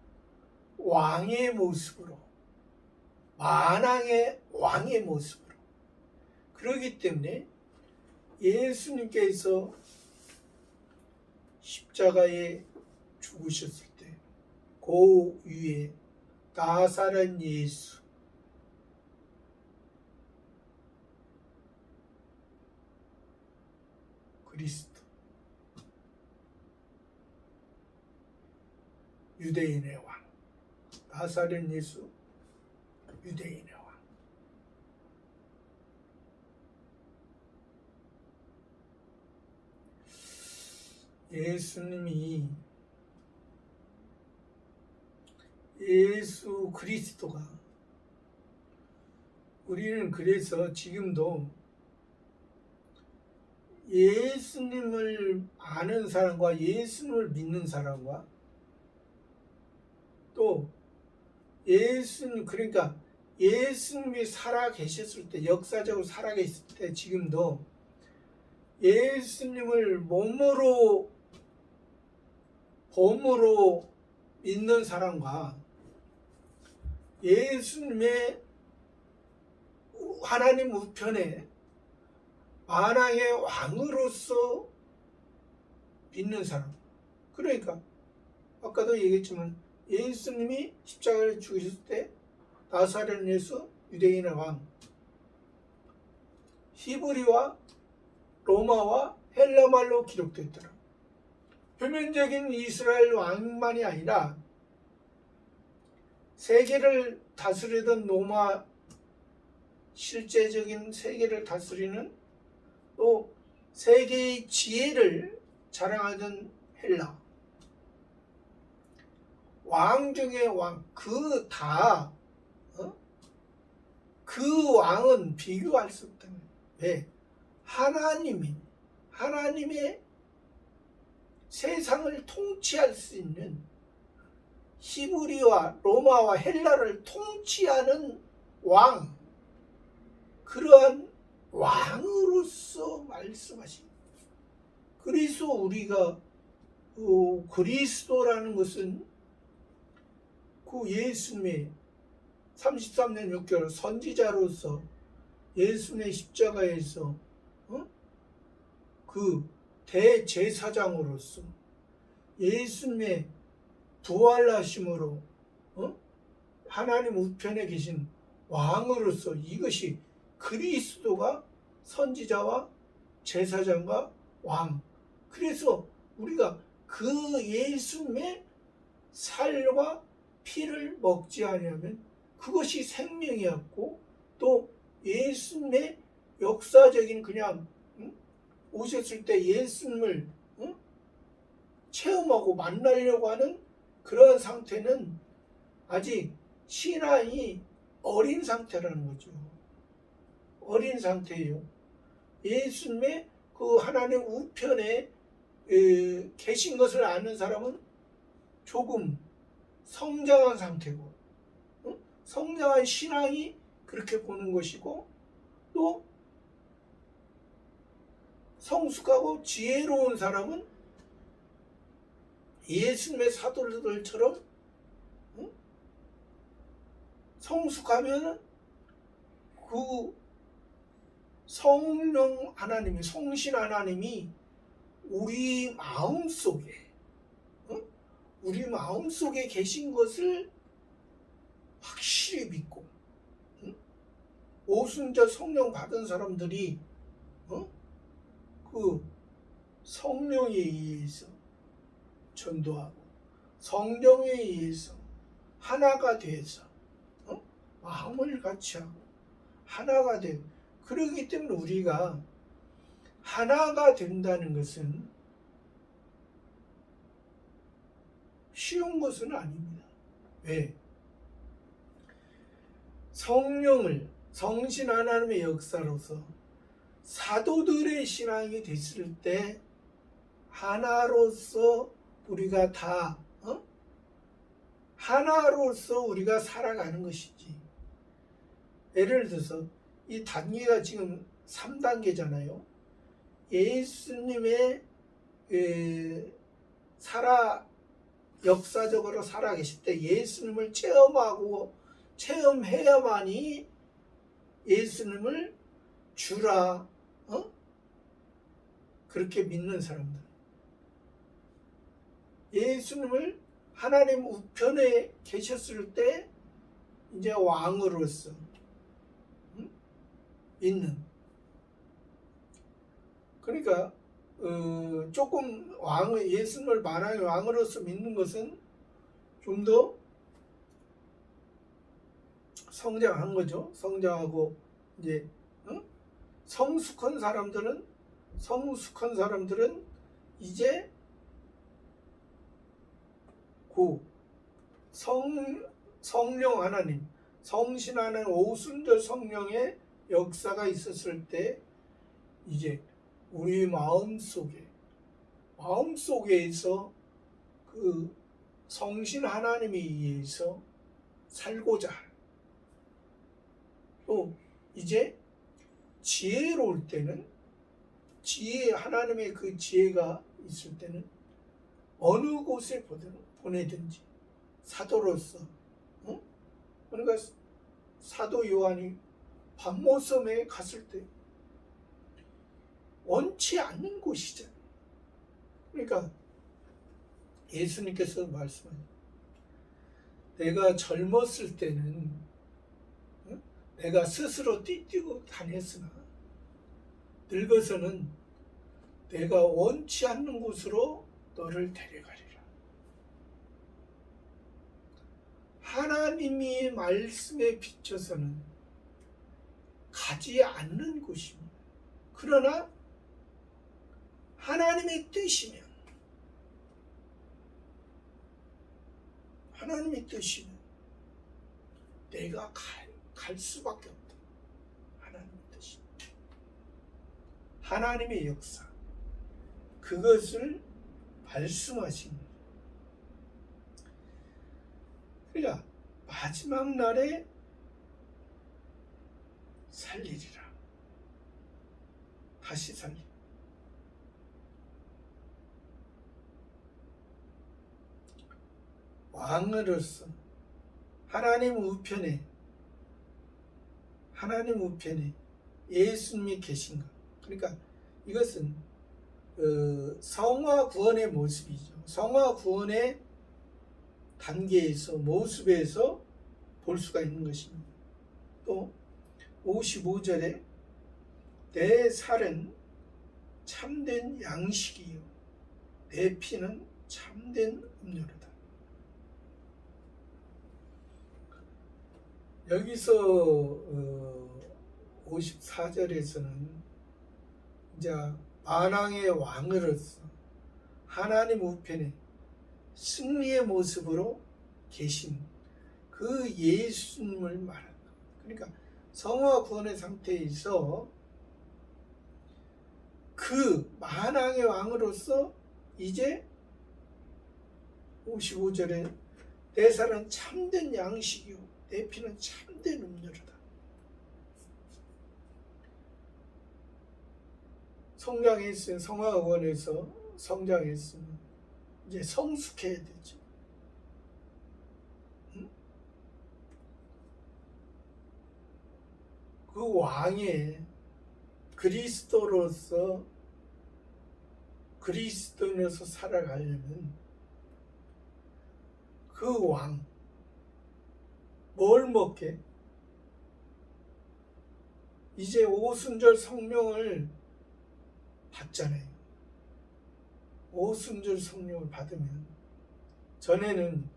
왕의 모습으로, 만왕의 왕의 모습으로. 그렇기 때문에 예수님께서 십자가에 죽으셨을 때 그 위에 나사렛 예수, 그리스도, 유대인의 왕, 나사렛 예수, 유대인의 왕. 예수님이, 예수 그리스도가, 우리는 그래서 지금도 예수님을 아는 사람과 예수님을 믿는 사람과 또 예수님, 그러니까 예수님이 살아 계셨을 때, 역사적으로 살아 계실 때 지금도 예수님을 몸으로 믿는 사람과 예수님의 하나님 우편에 만왕의 왕으로서 믿는 사람, 그러니까 아까도 얘기했지만 예수님이 십자가에 죽으셨을 때 나사렛 예수, 유대인의 왕, 히브리와 로마와 헬라말로 기록됐더라. 표면적인 이스라엘 왕만이 아니라 세계를 다스리던 로마, 실제적인 세계를 다스리는, 또 세계의 지혜를 자랑하던 헬라, 왕 중에 왕, 그 왕은 비교할 수 없다. 왜? 하나님의 세상을 통치할 수 있는, 히브리와 로마와 헬라를 통치하는 왕, 그러한 왕으로서 말씀하신. 그래서 우리가 그리스도라는 것은 그 예수님의 33년 6개월 선지자로서 예수님의 십자가에서 그 대제사장으로서 예수님의 부활하심으로 하나님 우편에 계신 왕으로서, 이것이 그리스도가 선지자와 제사장과 왕. 그래서 우리가 그 예수님의 살과 피를 먹지 않으면 그것이 생명이었고, 또 예수님의 역사적인 그냥 오셨을 때 예수님을 체험하고 만나려고 하는 그런 상태는 아직 신앙이 어린 상태라는 거죠. 어린 상태예요. 예수님의 그 하나님 우편에 계신 것을 아는 사람은 조금 성장한 상태고, 성장한 신앙이 그렇게 보는 것이고, 또 성숙하고 지혜로운 사람은 예수님의 사도들처럼 성숙하면 그 성령 하나님이, 성신 하나님이 우리 마음속에 계신 것을 확실히 믿고, 오순절 성령 받은 사람들이 그 성령에 의해서 전도하고 성령에 의해서 하나가 돼서 마음을 같이 하고 하나가 돼. 그러기 때문에 우리가 하나가 된다는 것은 쉬운 것은 아닙니다. 왜? 성령을 성신 하나님의 역사로서 사도들의 신앙이 됐을 때 하나로서 우리가 다 하나로서 우리가 살아가는 것이지. 예를 들어서 이 단계가 지금 3단계잖아요. 예수님의 역사적으로 살아계실 때 예수님을 체험해야만이 예수님을 주라 그렇게 믿는 사람들, 예수님을 하나님 우편에 계셨을 때 이제 왕으로서 믿는. 그러니까 조금 예수님을 만왕의 왕으로서 믿는 것은 좀 더 성장한 거죠. 성장하고 이제 성숙한 사람들은 이제 성령 하나님, 성신 하나님, 오순절 성령의 역사가 있었을 때 이제 우리 마음속에서 그 성신 하나님에 의해서 살고자, 또 이제 지혜로울 때는 하나님의 그 지혜가 있을 때는 어느 곳에 보내든지 사도로서 그러니까 사도 요한이 반모섬에 갔을 때 원치 않는 곳이잖아요. 그러니까 예수님께서 말씀하세요. 내가 젊었을 때는 내가 스스로 뛰뛰고 다녔으나 늙어서는 내가 원치 않는 곳으로 너를 데려가리라. 하나님의 말씀에 비춰서는 가지 않는 곳입니다. 그러나 하나님의 뜻이면 내가 갈 수밖에 없다. 하나님의 뜻이. 하나님의 역사. 그것을 말씀하신 거예요. 그러니까 마지막 날에 살리리라. 다시 살리리라. 왕으로서 하나님 우편에 예수님이 계신가. 그러니까 이것은 성화 구원의 모습이죠. 성화 구원의 단계에서 모습에서 볼 수가 있는 것입니다. 또 55절에 내 살은 참된 양식이요 내 피는 참된 음료로다. 여기서 54절에서는 이제 만왕의 왕으로서 하나님 우편에 승리의 모습으로 계신 그 예수님을 말한다. 그러니까 성화 구원의 상태에서 그 만왕의 왕으로서 이제 55절에 내 살은 참된 양식이요 내 피는 참된 음료로다. 성장했으면 성화 구원에서 성장했으면 이제 성숙해야 되죠. 그 왕의 그리스도인으로서 살아가려면 그 왕 뭘 먹게? 이제 오순절 성령을 받잖아요. 오순절 성령을 받으면 전에는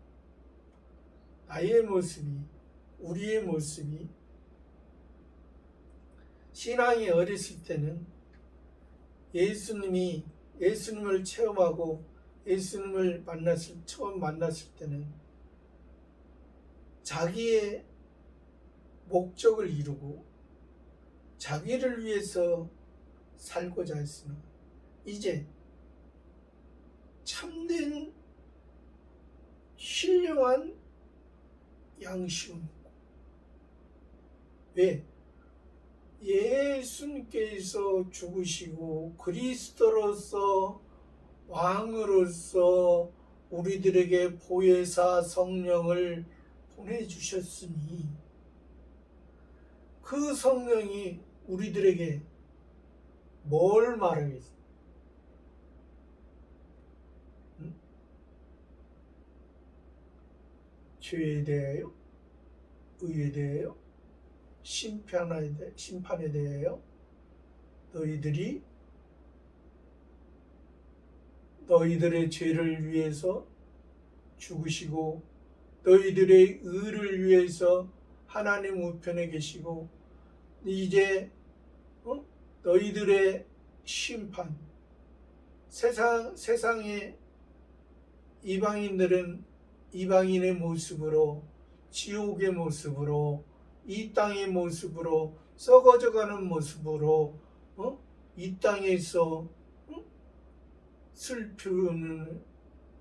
나의 모습이, 우리의 모습이, 신앙이 어렸을 때는 예수님을 체험하고 예수님을 처음 만났을 때는 자기의 목적을 이루고 자기를 위해서 살고자 했으나 이제 참된 신령한 양식은 왜? 예수님께서 죽으시고 그리스도로서 왕으로서 우리들에게 보혜사 성령을 보내주셨으니 그 성령이 우리들에게 뭘 말하겠어요? 죄에 대하여, 의에 대하여, 심판에 대하여 너희들의 죄를 위해서 죽으시고 너희들의 의를 위해서 하나님 우편에 계시고 이제 너희들의 심판, 세상의 이방인들은 이방인의 모습으로, 지옥의 모습으로, 이 땅의 모습으로, 썩어져가는 모습으로 이 땅에서 슬프는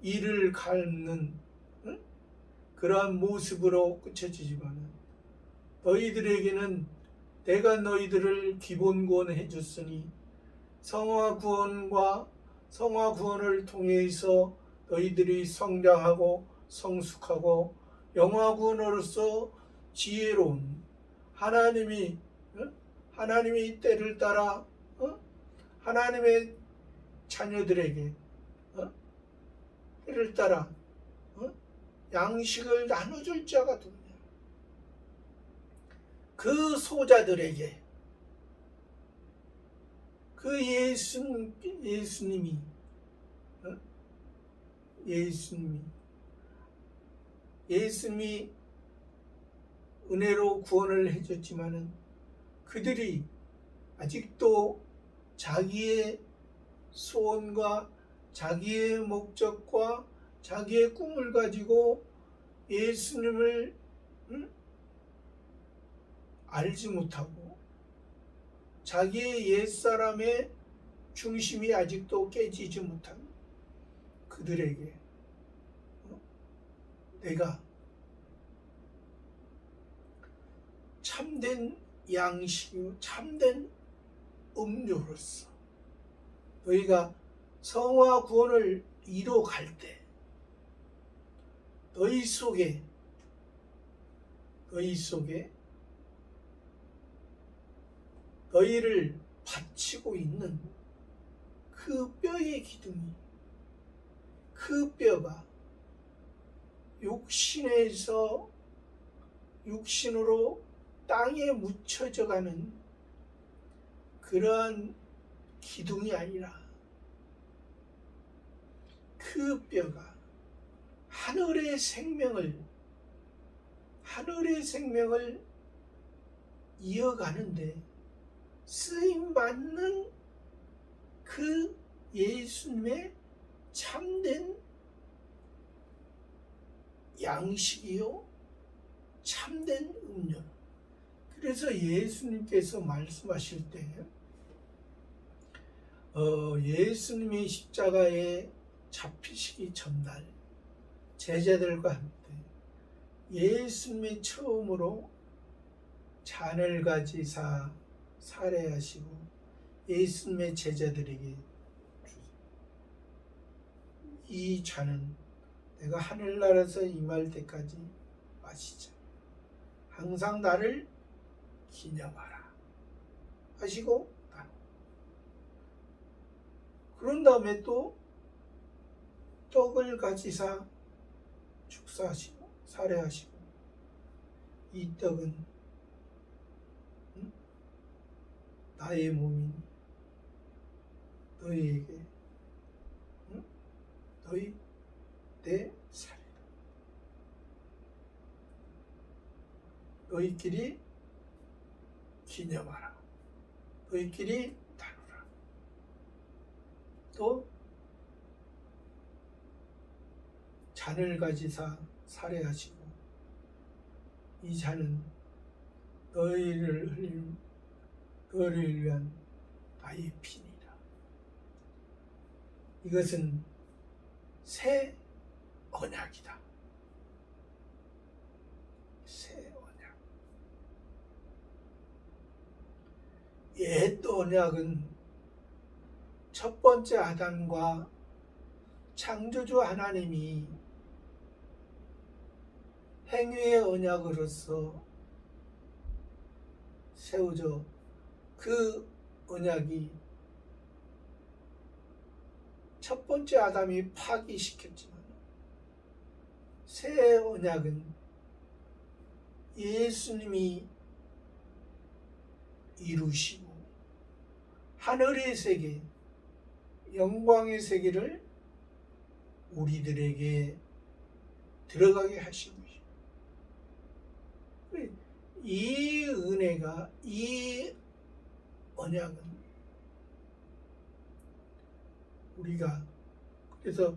이를 갚는 그러한 모습으로 그쳐지지만 너희들에게는 내가 너희들을 기본 구원해 줬으니 성화 구원을 통해서 너희들이 성장하고 성숙하고 영화 구원으로서 지혜로운 하나님이 때를 따라 하나님의 자녀들에게 때를 따라 양식을 나눠줄 자가 누구냐? 그 소자들에게 그 예수님이 은혜로 구원을 해줬지만은 그들이 아직도 자기의 소원과 자기의 목적과 자기의 꿈을 가지고 예수님을 알지 못하고 자기의 옛사람의 중심이 아직도 깨지지 못한 그들에게 내가 참된 양식이요 참된 음료로서 너희가 성화 구원을 이뤄갈 때 너희 속에 너희를 받치고 있는 그 뼈의 기둥이 그 뼈가 육신으로 땅에 묻혀져 가는 그러한 기둥이 아니라 그 뼈가 하늘의 생명을 이어가는데 쓰임받는 그 예수님의 참된 양식이요 참된 음료. 그래서 예수님께서 말씀하실 때 예수님이 십자가에 잡히시기 전날 제자들과 함께 예수님이 처음으로 잔을 가지사 살해하시고 예수님의 제자들에게 주세요. 이 잔은 내가 하늘나라에서 임할 때까지 마시자. 항상 나를 기념하라 하시고 그런 다음에 또 떡을 가지사 축사하시고 살해하시고 이 떡은 나의 몸이니 너희에게 너희 내 살이라. 너희끼리 기념하라. 너희끼리 나누라. 또 잔을 가지사 살해하시고 이 잔은 너희를 위한 나의 피니라. 이것은 새 언약이다. 새 언약. 옛 언약은 첫 번째 아담과 창조주 하나님이 행위의 언약으로서 세워져 그 언약이 첫 번째 아담이 파기시켰지만 새 언약은 예수님이 이루시고 하늘의 세계, 영광의 세계를 우리들에게 들어가게 하신 것입니다. 이 은혜가, 이 언약은 우리가 그래서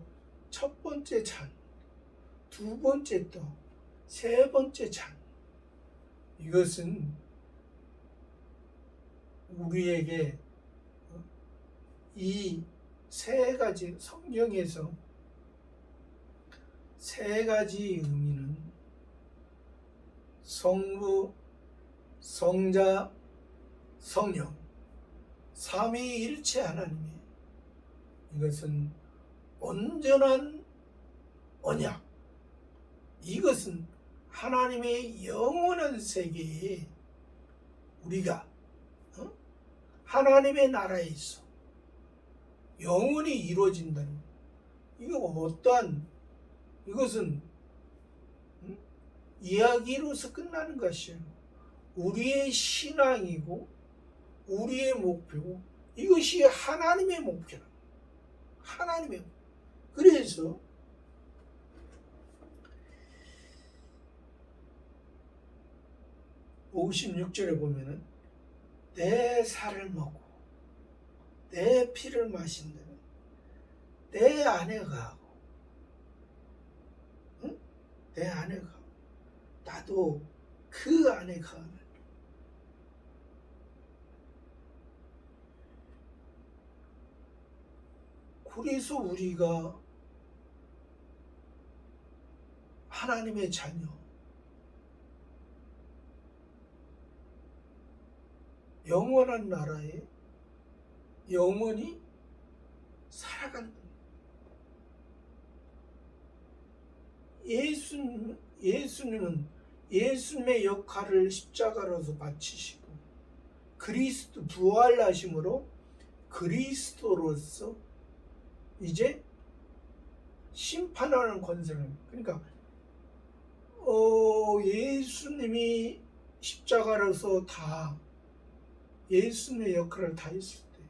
첫 번째 잔, 두 번째 떡, 세 번째 잔, 이것은 우리에게 이 세 가지 성경에서 세 가지 의미는 성부, 성자, 성령, 삼위일체 하나님의 이것은 온전한 언약, 이것은 하나님의 영원한 세계에 우리가 하나님의 나라에 있어 영원히 이루어진다는, 이거 어떠한, 이것은 이야기로서 끝나는 것이에요. 우리의 신앙이고 우리의 목표고 이것이 하나님의 목표다. 하나님의 목표. 그래서 56절에 보면은 내 살을 먹고 내 피를 마신 자는 내 안에 가고 내 안에 가고 나도 그 안에 가는. 그래서 우리가 하나님의 자녀, 영원한 나라에 영원히 살아가는 겁니다. 예수님은 예수님의 역할을 십자가로서 바치시고 그리스도 부활하심으로 그리스도로서 이제 심판하는 권세를, 그러니까 예수님이 십자가로서 다 예수님의 역할을 다 했을 때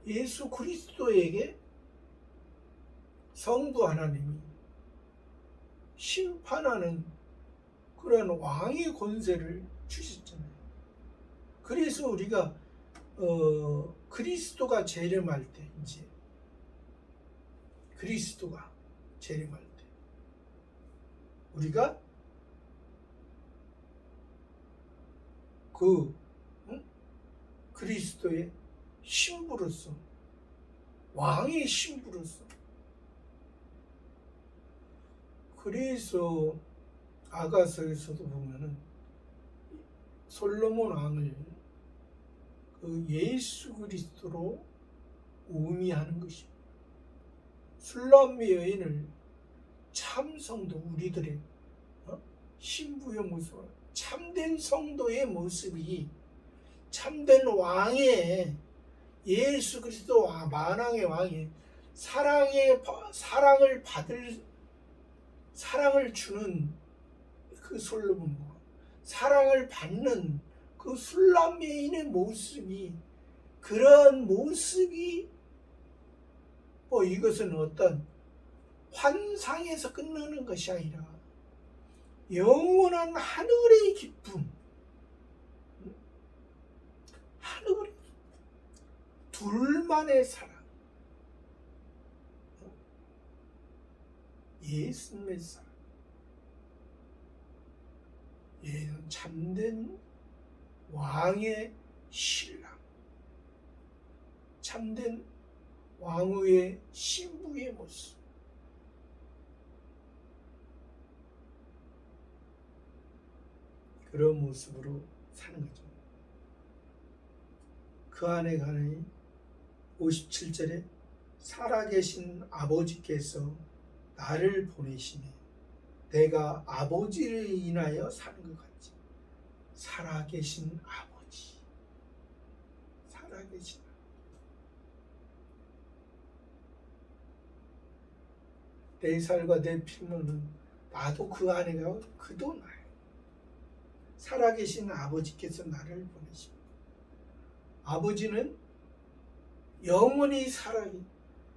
예수 그리스도에게 성부 하나님이 심판하는 그런 왕의 권세를 주셨잖아요. 그래서 우리가 그리스도가 재림할 때, 이제 그리스도가 재림할 때 우리가 그리스도의 신부로서, 왕의 신부로서, 그래서 아가서에서도 보면은 솔로몬 왕을 그 예수 그리스도로 의미하는 것입니다. 술람미 여인을 참 성도, 우리들의 신부의 모습, 참된 성도의 모습이 참된 왕의 예수 그리스도 만왕의 왕의 사랑을 주는 그 솔로몬과 사랑을 받는 그 그 술람매인의 모습이, 그런 모습이 이것은 어떤 환상에서 끝나는 것이 아니라 영원한 하늘의 기쁨, 하늘의 둘만의 사랑, 예수님의 사랑, 얘는 참된 왕의 신랑, 참된 왕후의 신부의 모습. 그런 모습으로 사는 거죠. 그 안에 가니 57절에 살아계신 아버지께서 나를 보내시니 내가 아버지를 인하여 사는 것 같지. 살아계신 아버지, 살아계신 내 살과 내 피로는 나도 그 안에 가고 그도 나요. 살아계신 아버지께서 나를 보내십니다. 아버지는 영원히 살아계,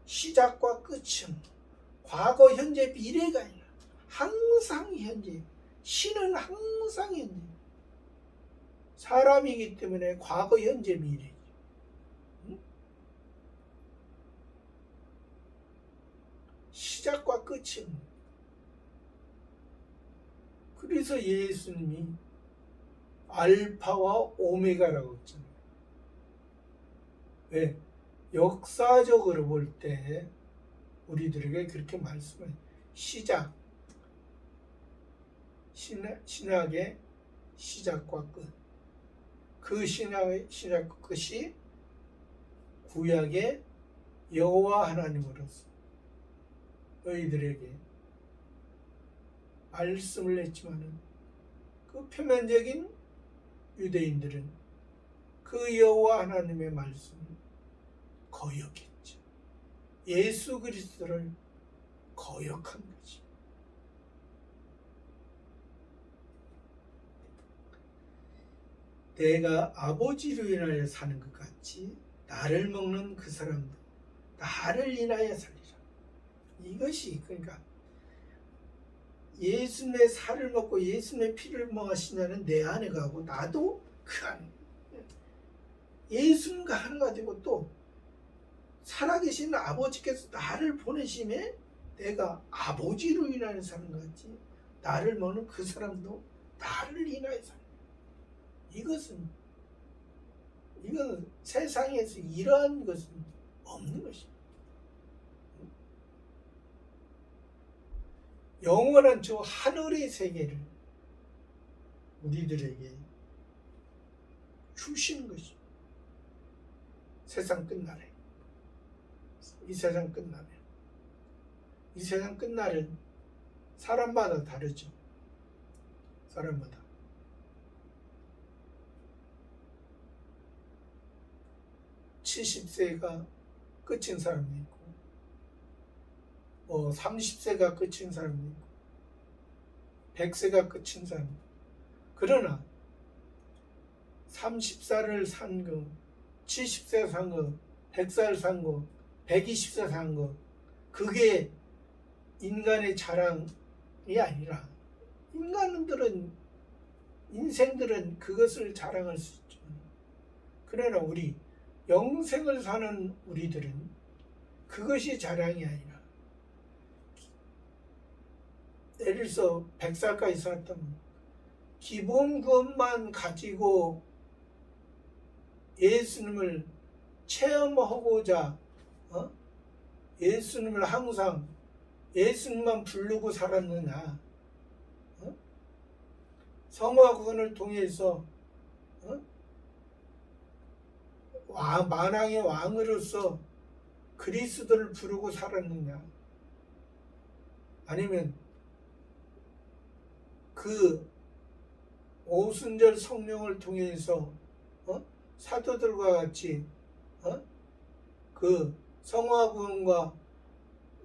시작과 끝은 과거, 현재, 미래가 아니라 항상 현재, 신은 항상 현재. 사람이기 때문에 과거, 현재, 미래. 시작과 끝은. 그래서 예수님이 알파와 오메가라고 했잖아요. 왜? 역사적으로 볼 때 우리들에게 그렇게 말씀해요. 시작, 신학의 시작과 끝. 그 신학의 시작과 끝이 구약의 여호와 하나님으로서 너희들에게 말씀을 했지만은 그 표면적인 유대인들은 그 여호와 하나님의 말씀을 거역했죠. 예수 그리스도를 거역한 거지. 내가 아버지로 인하여 사는 것 같이 나를 먹는 그 사람도 나를 인하여 살리라. 이것이 그러니까 예수님의 살을 먹고 예수님의 피를 마시냐는 내 안에 가고 나도 그 안에 예수님과 하나가 되고 또 살아계신 아버지께서 나를 보내심에 내가 아버지로 인하여 사는 것 같이 나를 먹는 그 사람도 나를 인하여 사는 이건 세상에서 이러한 것은 없는 것입니다. 영원한 저 하늘의 세계를 우리들에게 주시는 것입니다. 세상 끝날에. 이 세상 끝나면. 이 세상 끝날은 사람마다 다르죠. 사람마다. (70세가) 끝인 사람도 있고 30세가 끝인 사람도 있고 100세가 끝인 사람도 있고. 그러나 30살을 산 거, 70세 산 거, 100살 산 거, 120세 산 거, 그게 인간의 자랑이 아니라 인생들은 그것을 자랑할 수 있죠. 그러나 우리 영생을 사는 우리들은 그것이 자랑이 아니라 예를 들어서 100살까지 살았다면 기본 것만 가지고 예수님을 체험하고자 예수님을 항상 예수님만 부르고 살았느냐? 성화 구원을 통해서 만왕의 왕으로서 그리스도를 부르고 살았느냐? 아니면 그 오순절 성령을 통해서 사도들과 같이 그 성화구원과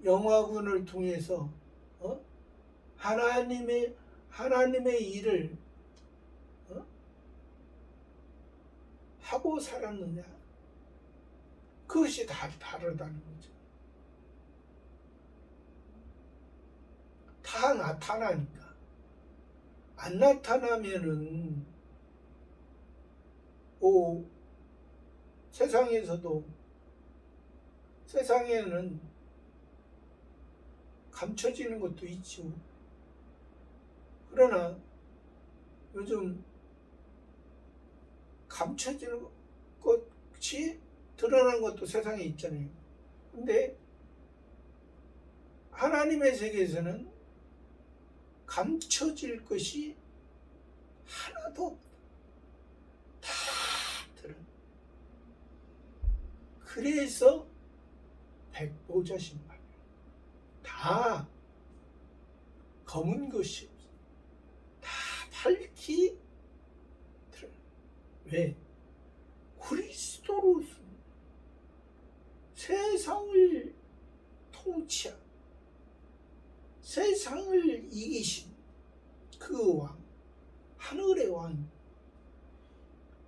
영화구원을 통해서 하나님의 일을 하고 살았느냐? 그것이 다르다는 거죠. 다 나타나니까. 안 나타나면은 세상에는 감춰지는 것도 있죠. 그러나 요즘 감춰지는 것이 드러난 것도 세상에 있잖아요. 근데 하나님의 세계에서는 감춰질 것이 하나도 다 드러나. 그래서 백보자 신발 다 검은 것이 다 밝히 드러나. 왜? 그리스도로서 세상을 통치한, 세상을 이기신 그 왕, 하늘의 왕,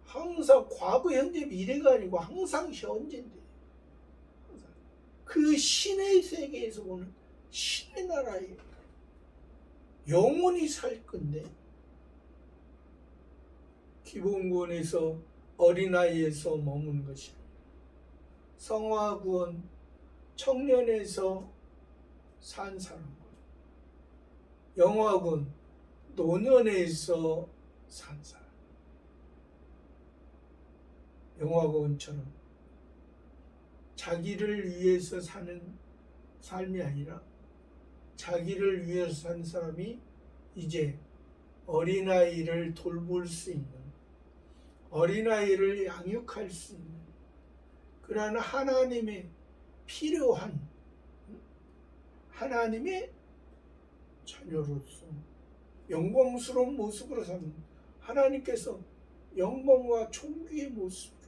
항상 과거, 현재, 미래가 아니고 항상 현재인데, 그 신의 세계에서 보는 신의 나라에 영원히 살 건데, 기본권에서 어린아이에서 머문 것이 아니라 성화구원 청년에서 산 사람과 영화군 노년에서 산 사람. 영화군처럼 자기를 위해서 사는 삶이 아니라 자기를 위해서 사는 사람이 이제 어린아이를 돌볼 수 있는, 어린아이를 양육할 수 있는 그러한 하나님의 필요한 하나님의 자녀로서 영광스러운 모습으로 사는, 하나님께서 영광과 존귀의 모습으로,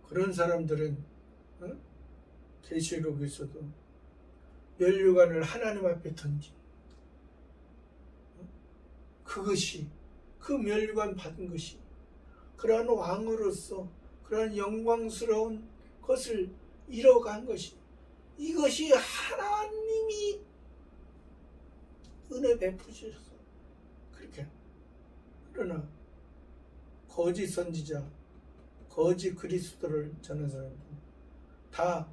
그런 사람들은 계시록에서도 면류관을 하나님 앞에 던진, 그것이, 그 면류관 받은 것이 그러한 왕으로서 그러한 영광스러운 것을 이뤄간 것이, 이것이 하나님이 은혜 베푸셔서 그렇게. 그러나 거짓 선지자, 거짓 그리스도를 전한 사람들은 다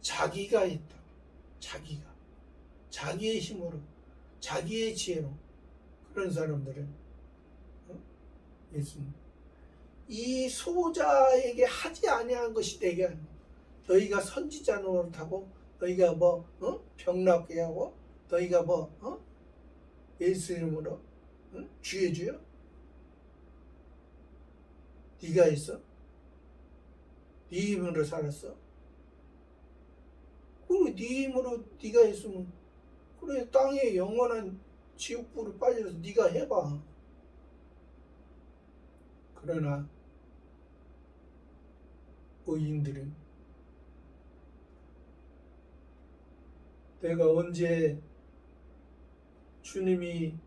자기가 했다. 자기의 힘으로, 자기의 지혜로. 그런 사람들은 예수님, 이 소자에게 하지 아니한 것이 내게 아니라, 너희가 선지자 노릇하고, 너희가 병 낫게 하고, 너희가 예수 이름으로 주여 네가 했어? 네 힘으로 살았어? 그리고 네 힘으로 네가 했으면 그래, 땅에 영원한 지옥불을 빠져서 네가 해봐. 그러나 의인들은 내가 언제 주님이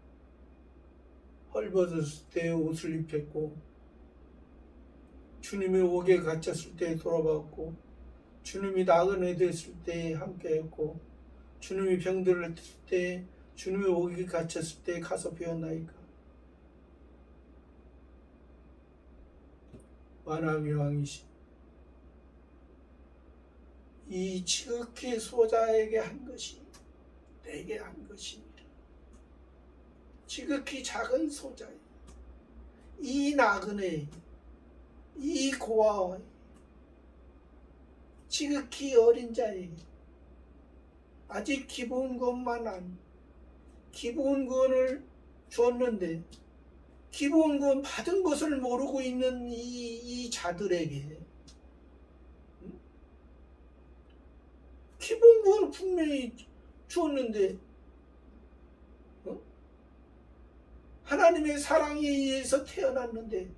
헐벗었을 때 옷을 입혔고, 주님이 옥에 갇혔을 때 돌아봤고, 주님이 나그네 됐을 때 함께했고, 주님이 병들을 때, 주님이 옥에 갇혔을 때 가서 배웠나이까. 만왕의 왕이신 이 지극히 소자에게 한 것이 내게 한 것이니라. 지극히 작은 소자에, 이 나그네, 이 고아와 지극히 어린 자에게 아직 기본권만 안, 기본권을 줬는데 기본권 받은 것을 모르고 있는 이 자들에게 기본권을 분명히 주었는데 하나님의 사랑에 의해서 태어났는데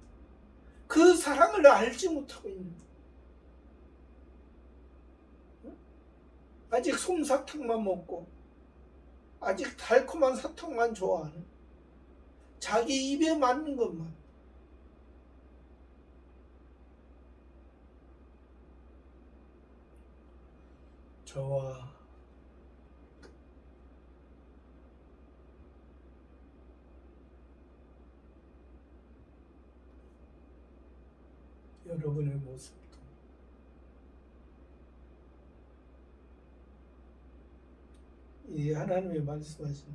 그 사랑을 알지 못하고 있는, 아직 솜사탕만 먹고 아직 달콤한 사탕만 좋아하는, 자기 입에 맞는 것만, 저와 여러분의 모습도 이 하나님의 말씀하신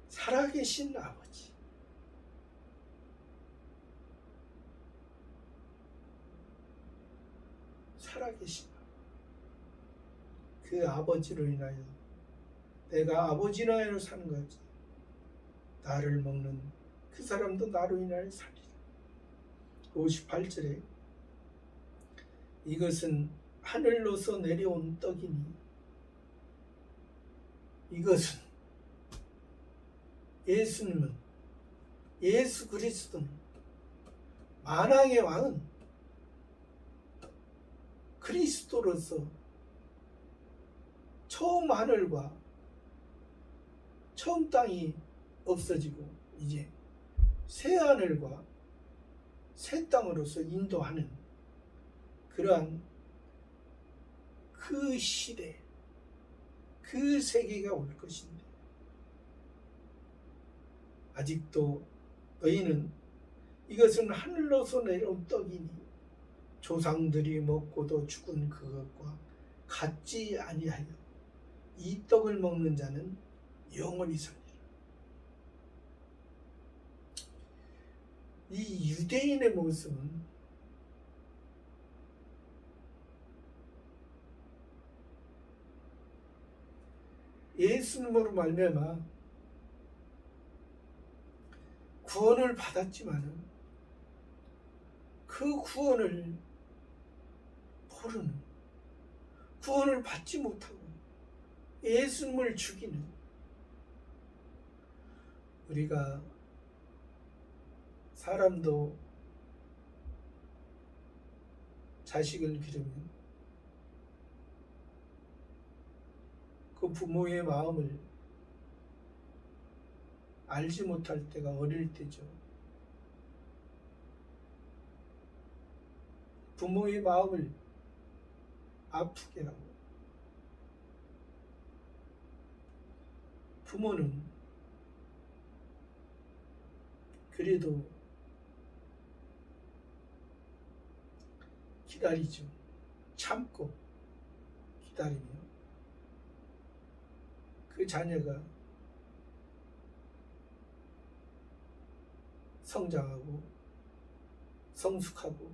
살아계신 아버지, 살아계신 그 아버지로 인하여 내가 아버지로 인하여 사는 거지. 나를 먹는 그 사람도 나로 인하여 살리라. 58절에 이것은 하늘로서 내려온 떡이니 이것은 예수님은 예수 그리스도는 만왕의 왕은 그리스도로서 처음 하늘과 처음 땅이 없어지고 이제 새 하늘과 새 땅으로서 인도하는 그러한 그 시대, 그 세계가 올 것인데 아직도 너희는 이것은 하늘로서 내려온 떡이니 조상들이 먹고도 죽은 그것과 같지 아니하여 이 떡을 먹는 자는 영원히 살리라. 이 유대인의 모습은 예수님으로 말미암아 구원을 받았지만은 그 구원을 모르는, 구원을 받지 못하고 예수님을 죽이는, 우리가 사람도 자식을 기르면 그 부모의 마음을 알지 못할 때가 어릴 때죠. 부모의 마음을 아프게 하고 부모는 그래도 기다리죠. 참고 기다리며 그 자녀가 성장하고 성숙하고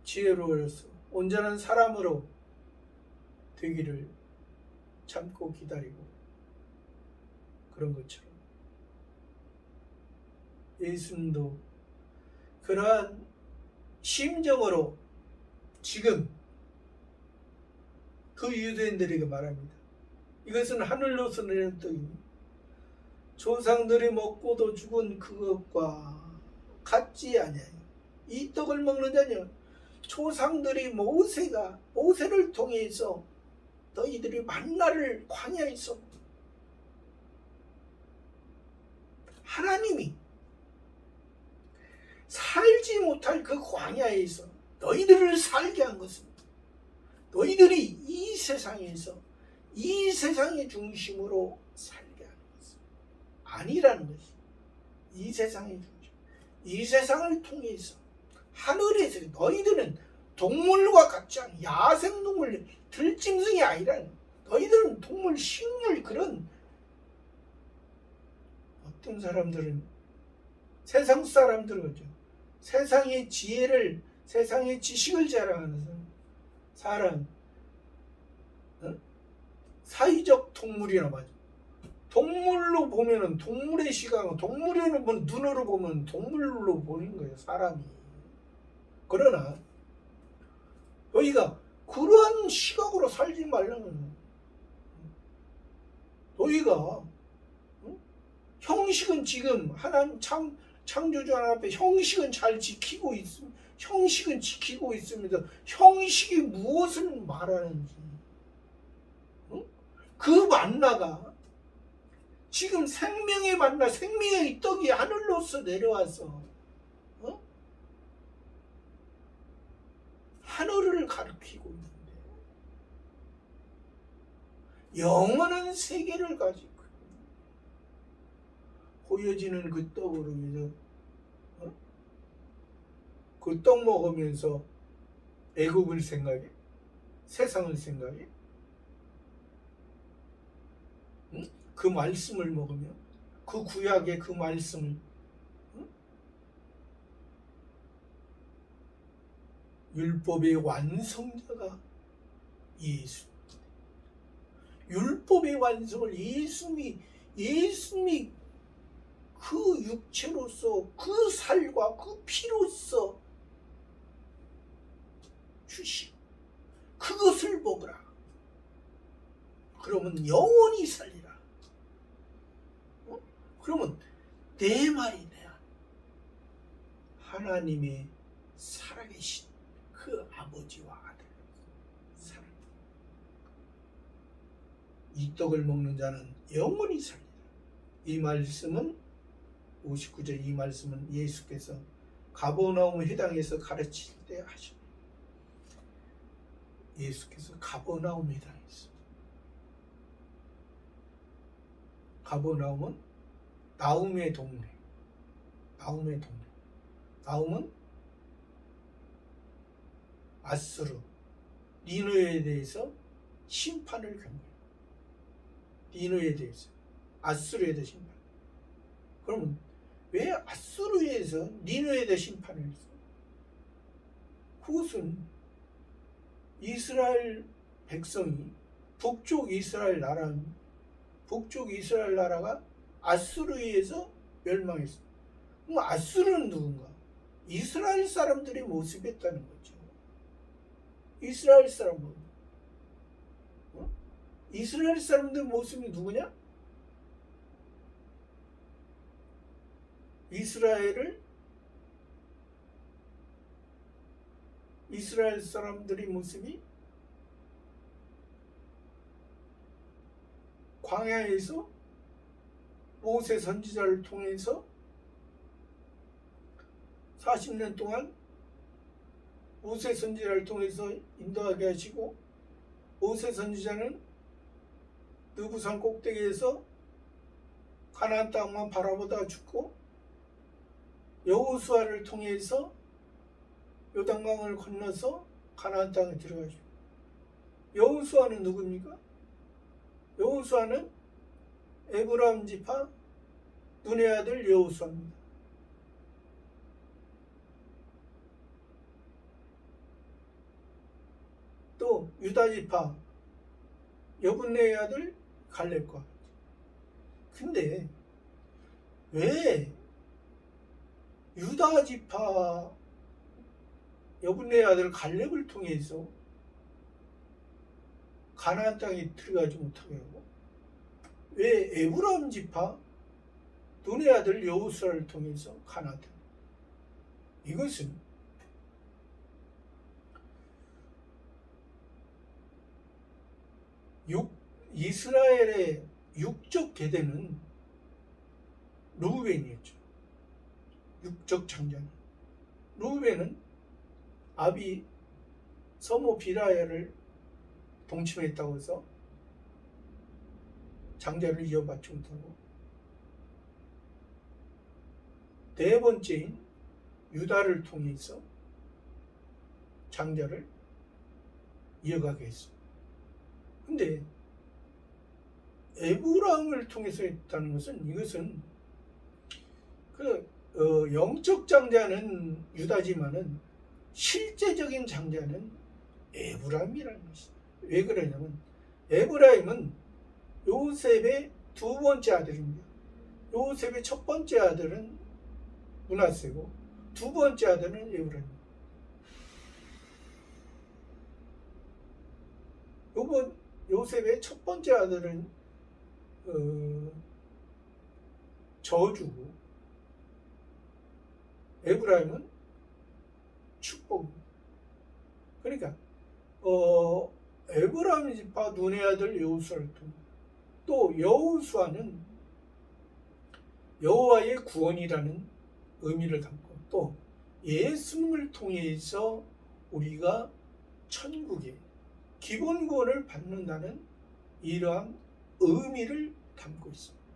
지혜로워서 온전한 사람으로 되기를 참고 기다리고 그런 것처럼 예수님도 그러한 심정으로 지금 그 유대인들에게 말합니다. 이것은 하늘로서 내린 떡이니 조상들이 먹고도 죽은 그것과 같지 아니하여 이 떡을 먹는 자는 조상들이 모세를 통해서 너희들이 만나를 광야에서 하나님이 살지 못할 그 광야에서 너희들을 살게 한 것은 너희들이 이 세상에서 이 세상의 중심으로 살게 하는 것은 아니라는 것이 이 세상의 중심, 이 세상을 통해서 하늘에서 너희들은 동물과 같지 않은 야생동물, 들짐승이 아니라는, 너희들은 동물, 식물, 그런 어떤 사람들은 세상 사람들은 거죠. 세상의 지혜를, 세상의 지식을 자랑하는 사람, 사회적 동물이라 말이죠. 동물로 보면은 동물의 시각, 동물의 눈으로 보면 동물로 보는 거예요, 사람이. 그러나 너희가 그러한 시각으로 살지 말라는, 너희가 형식은 지금 하나님 창조주 하나님 앞에 형식은 잘 지키고 있습니다. 형식은 지키고 있습니다. 형식이 무엇을 말하는지, 그 만나가 지금 생명의 만나, 생명의 떡이 하늘로서 내려와서 하늘을 가리키고 있는데 영원한 세계를 가지고 보여지는 그 떡으로 인해서 그 떡 먹으면서 애국을 생각해? 세상을 생각해? 응? 그 말씀을 먹으면 그 구약의 그 말씀을 율법의 완성자가 예수. 율법의 완성을 예수님이 그 육체로서 그 살과 그 피로서 주시고 그것을 먹으라. 그러면 영원히 살리라. 그러면 내 말이 내야 하나님의 살아계신 그 아버지와 아들 살아. 이 떡을 먹는 자는 영원히 살리라. 이 말씀은 59절 이 말씀은 예수께서 가버나움 회당에서 가르칠 때 하십니다. 예수께서 가버나움 회당에서 가버나움은 나움의 동네. 나움은 아수르 니느웨에 대해서 심판을 경고해요. 니느웨에 대해서 아수르에 대해 심판. 그러면 왜 아수르에서 니느웨에 대해 심판을 했어? 그것은 이스라엘 백성이 북쪽 이스라엘 나라가 아수르에 의해서 멸망했어. 그럼 아수르는 누군가? 이스라엘 사람들의 모습이었다는 거죠. 이스라엘 사람들. 이스라엘 사람들 모습이 누구냐? 이스라엘 사람들의 모습이 광야에서 모세 선지자를 통해서 40년 동안 모세 선지자를 통해서 인도하게 하시고 모세 선지자는 느부산 꼭대기에서 가나안 땅만 바라보다 죽고 여호수아를 통해서 요단강을 건너서 가나안 땅에 들어가죠. 여호수아는 누굽니까? 여호수아는 에브라임 지파 눈의 아들 여호수아입니다. 또 유다 지파 여분네의 아들 갈렙과. 근데 왜 유다 지파 여분네의 아들 갈렙을 통해서 가나안 땅에 들어가지 못하게 하고 왜 에브라임 지파 눈의 아들 여호수아를 통해서 가나안 땅? 이것은 이스라엘의 육적 계대는 르우벤이었죠. 육적 장자는 르우벤은 아비 서모 비라야를 동침했다고 해서 장자를 이어받지 못하고 네 번째인 유다를 통해서 장자를 이어가게 했습니다. 근데 에브라임을 통해서 했다는 것은 이것은 영적 장자는 유다지만은 실제적인 장자는 에브라임이라는 것이다. 왜 그러냐면 에브라임은 요셉의 두 번째 아들입니다. 요셉의 첫 번째 아들은 므낫세고 두 번째 아들은 에브라임입니다. 요셉의 첫 번째 아들은 저주고 에브라임은 축복입니다. 그러니까 에브라임 지파 눈의 아들 여호수아를 통해 또 여호수아는 여호와의 구원이라는 의미를 담고 또 예수님을 통해서 우리가 천국의 기본 구원을 받는다는 이러한 의미를 담고 있습니다.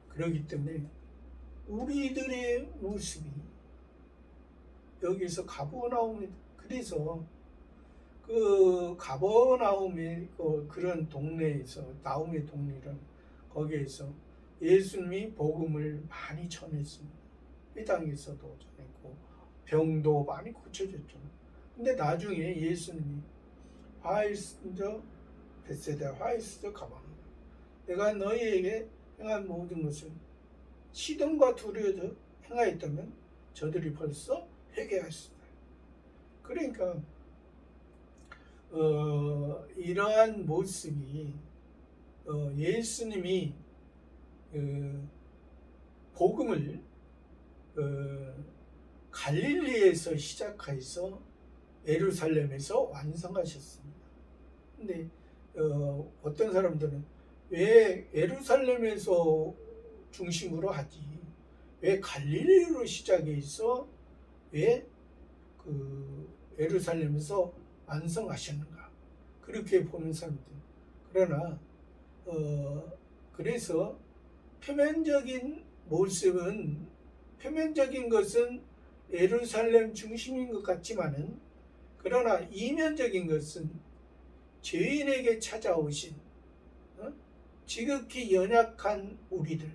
그렇기 때문에 우리들의 모습이 여기서 가버나움에, 그래서 그 가버나움의 그런 동네에서, 나움의 동네는 거기에서 예수님이 복음을 많이 전했습니다. 이 땅에서도 전했고 병도 많이 고쳐졌죠. 근데 나중에 예수님이 화이스저 벳세다 화이스저 가방, 내가 너희에게 행한 모든 것을 시돈과 두려워서 행하였다면 저들이 벌써 회개하였다. 그러니까 이러한 모습이 예수님이 복음을 갈릴리에서 시작해서 예루살렘에서 완성하셨습니다. 근데 어떤 사람들은 왜 예루살렘에서 중심으로 하지, 왜 갈릴리로 시작해서 왜 예루살렘에서 완성하셨는가, 그렇게 보는 사람들. 그러나 그래서 표면적인 모습은, 표면적인 것은 예루살렘 중심인 것 같지만은, 그러나 이면적인 것은 죄인에게 찾아오신 지극히 연약한 우리들,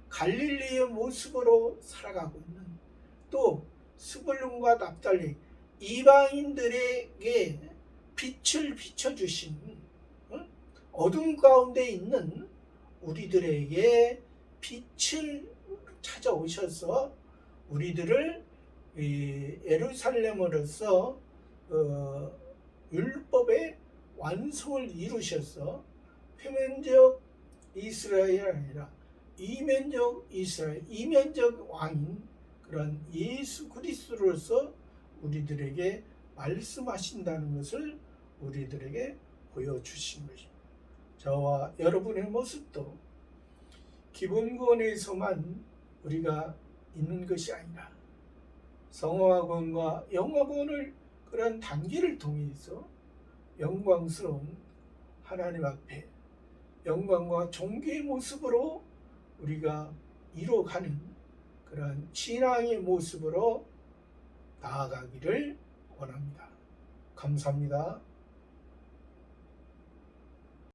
갈릴리의 모습으로 살아가고 있는, 또 스불론과 납달리 이방인들에게 빛을 비춰주신 어둠 가운데 있는 우리들에게 빛을 찾아오셔서 우리들을 예루살렘으로서 율법의 완성을 이루셔서 표면적 이스라엘이 아니라 이면적 이스라엘, 이면적 왕인 그런 예수 그리스도로서 우리들에게 말씀하신다는 것을 우리들에게 보여주신 것입니다. 저와 여러분의 모습도 기본 구원에서만 우리가 있는 것이 아니라 성화구원과 영화구원을 그런 단계를 통해서 영광스러운 하나님 앞에 영광과 존귀의 모습으로 우리가 이루어가는 그런 신앙의 모습으로 나아가기를 원합니다. 감사합니다.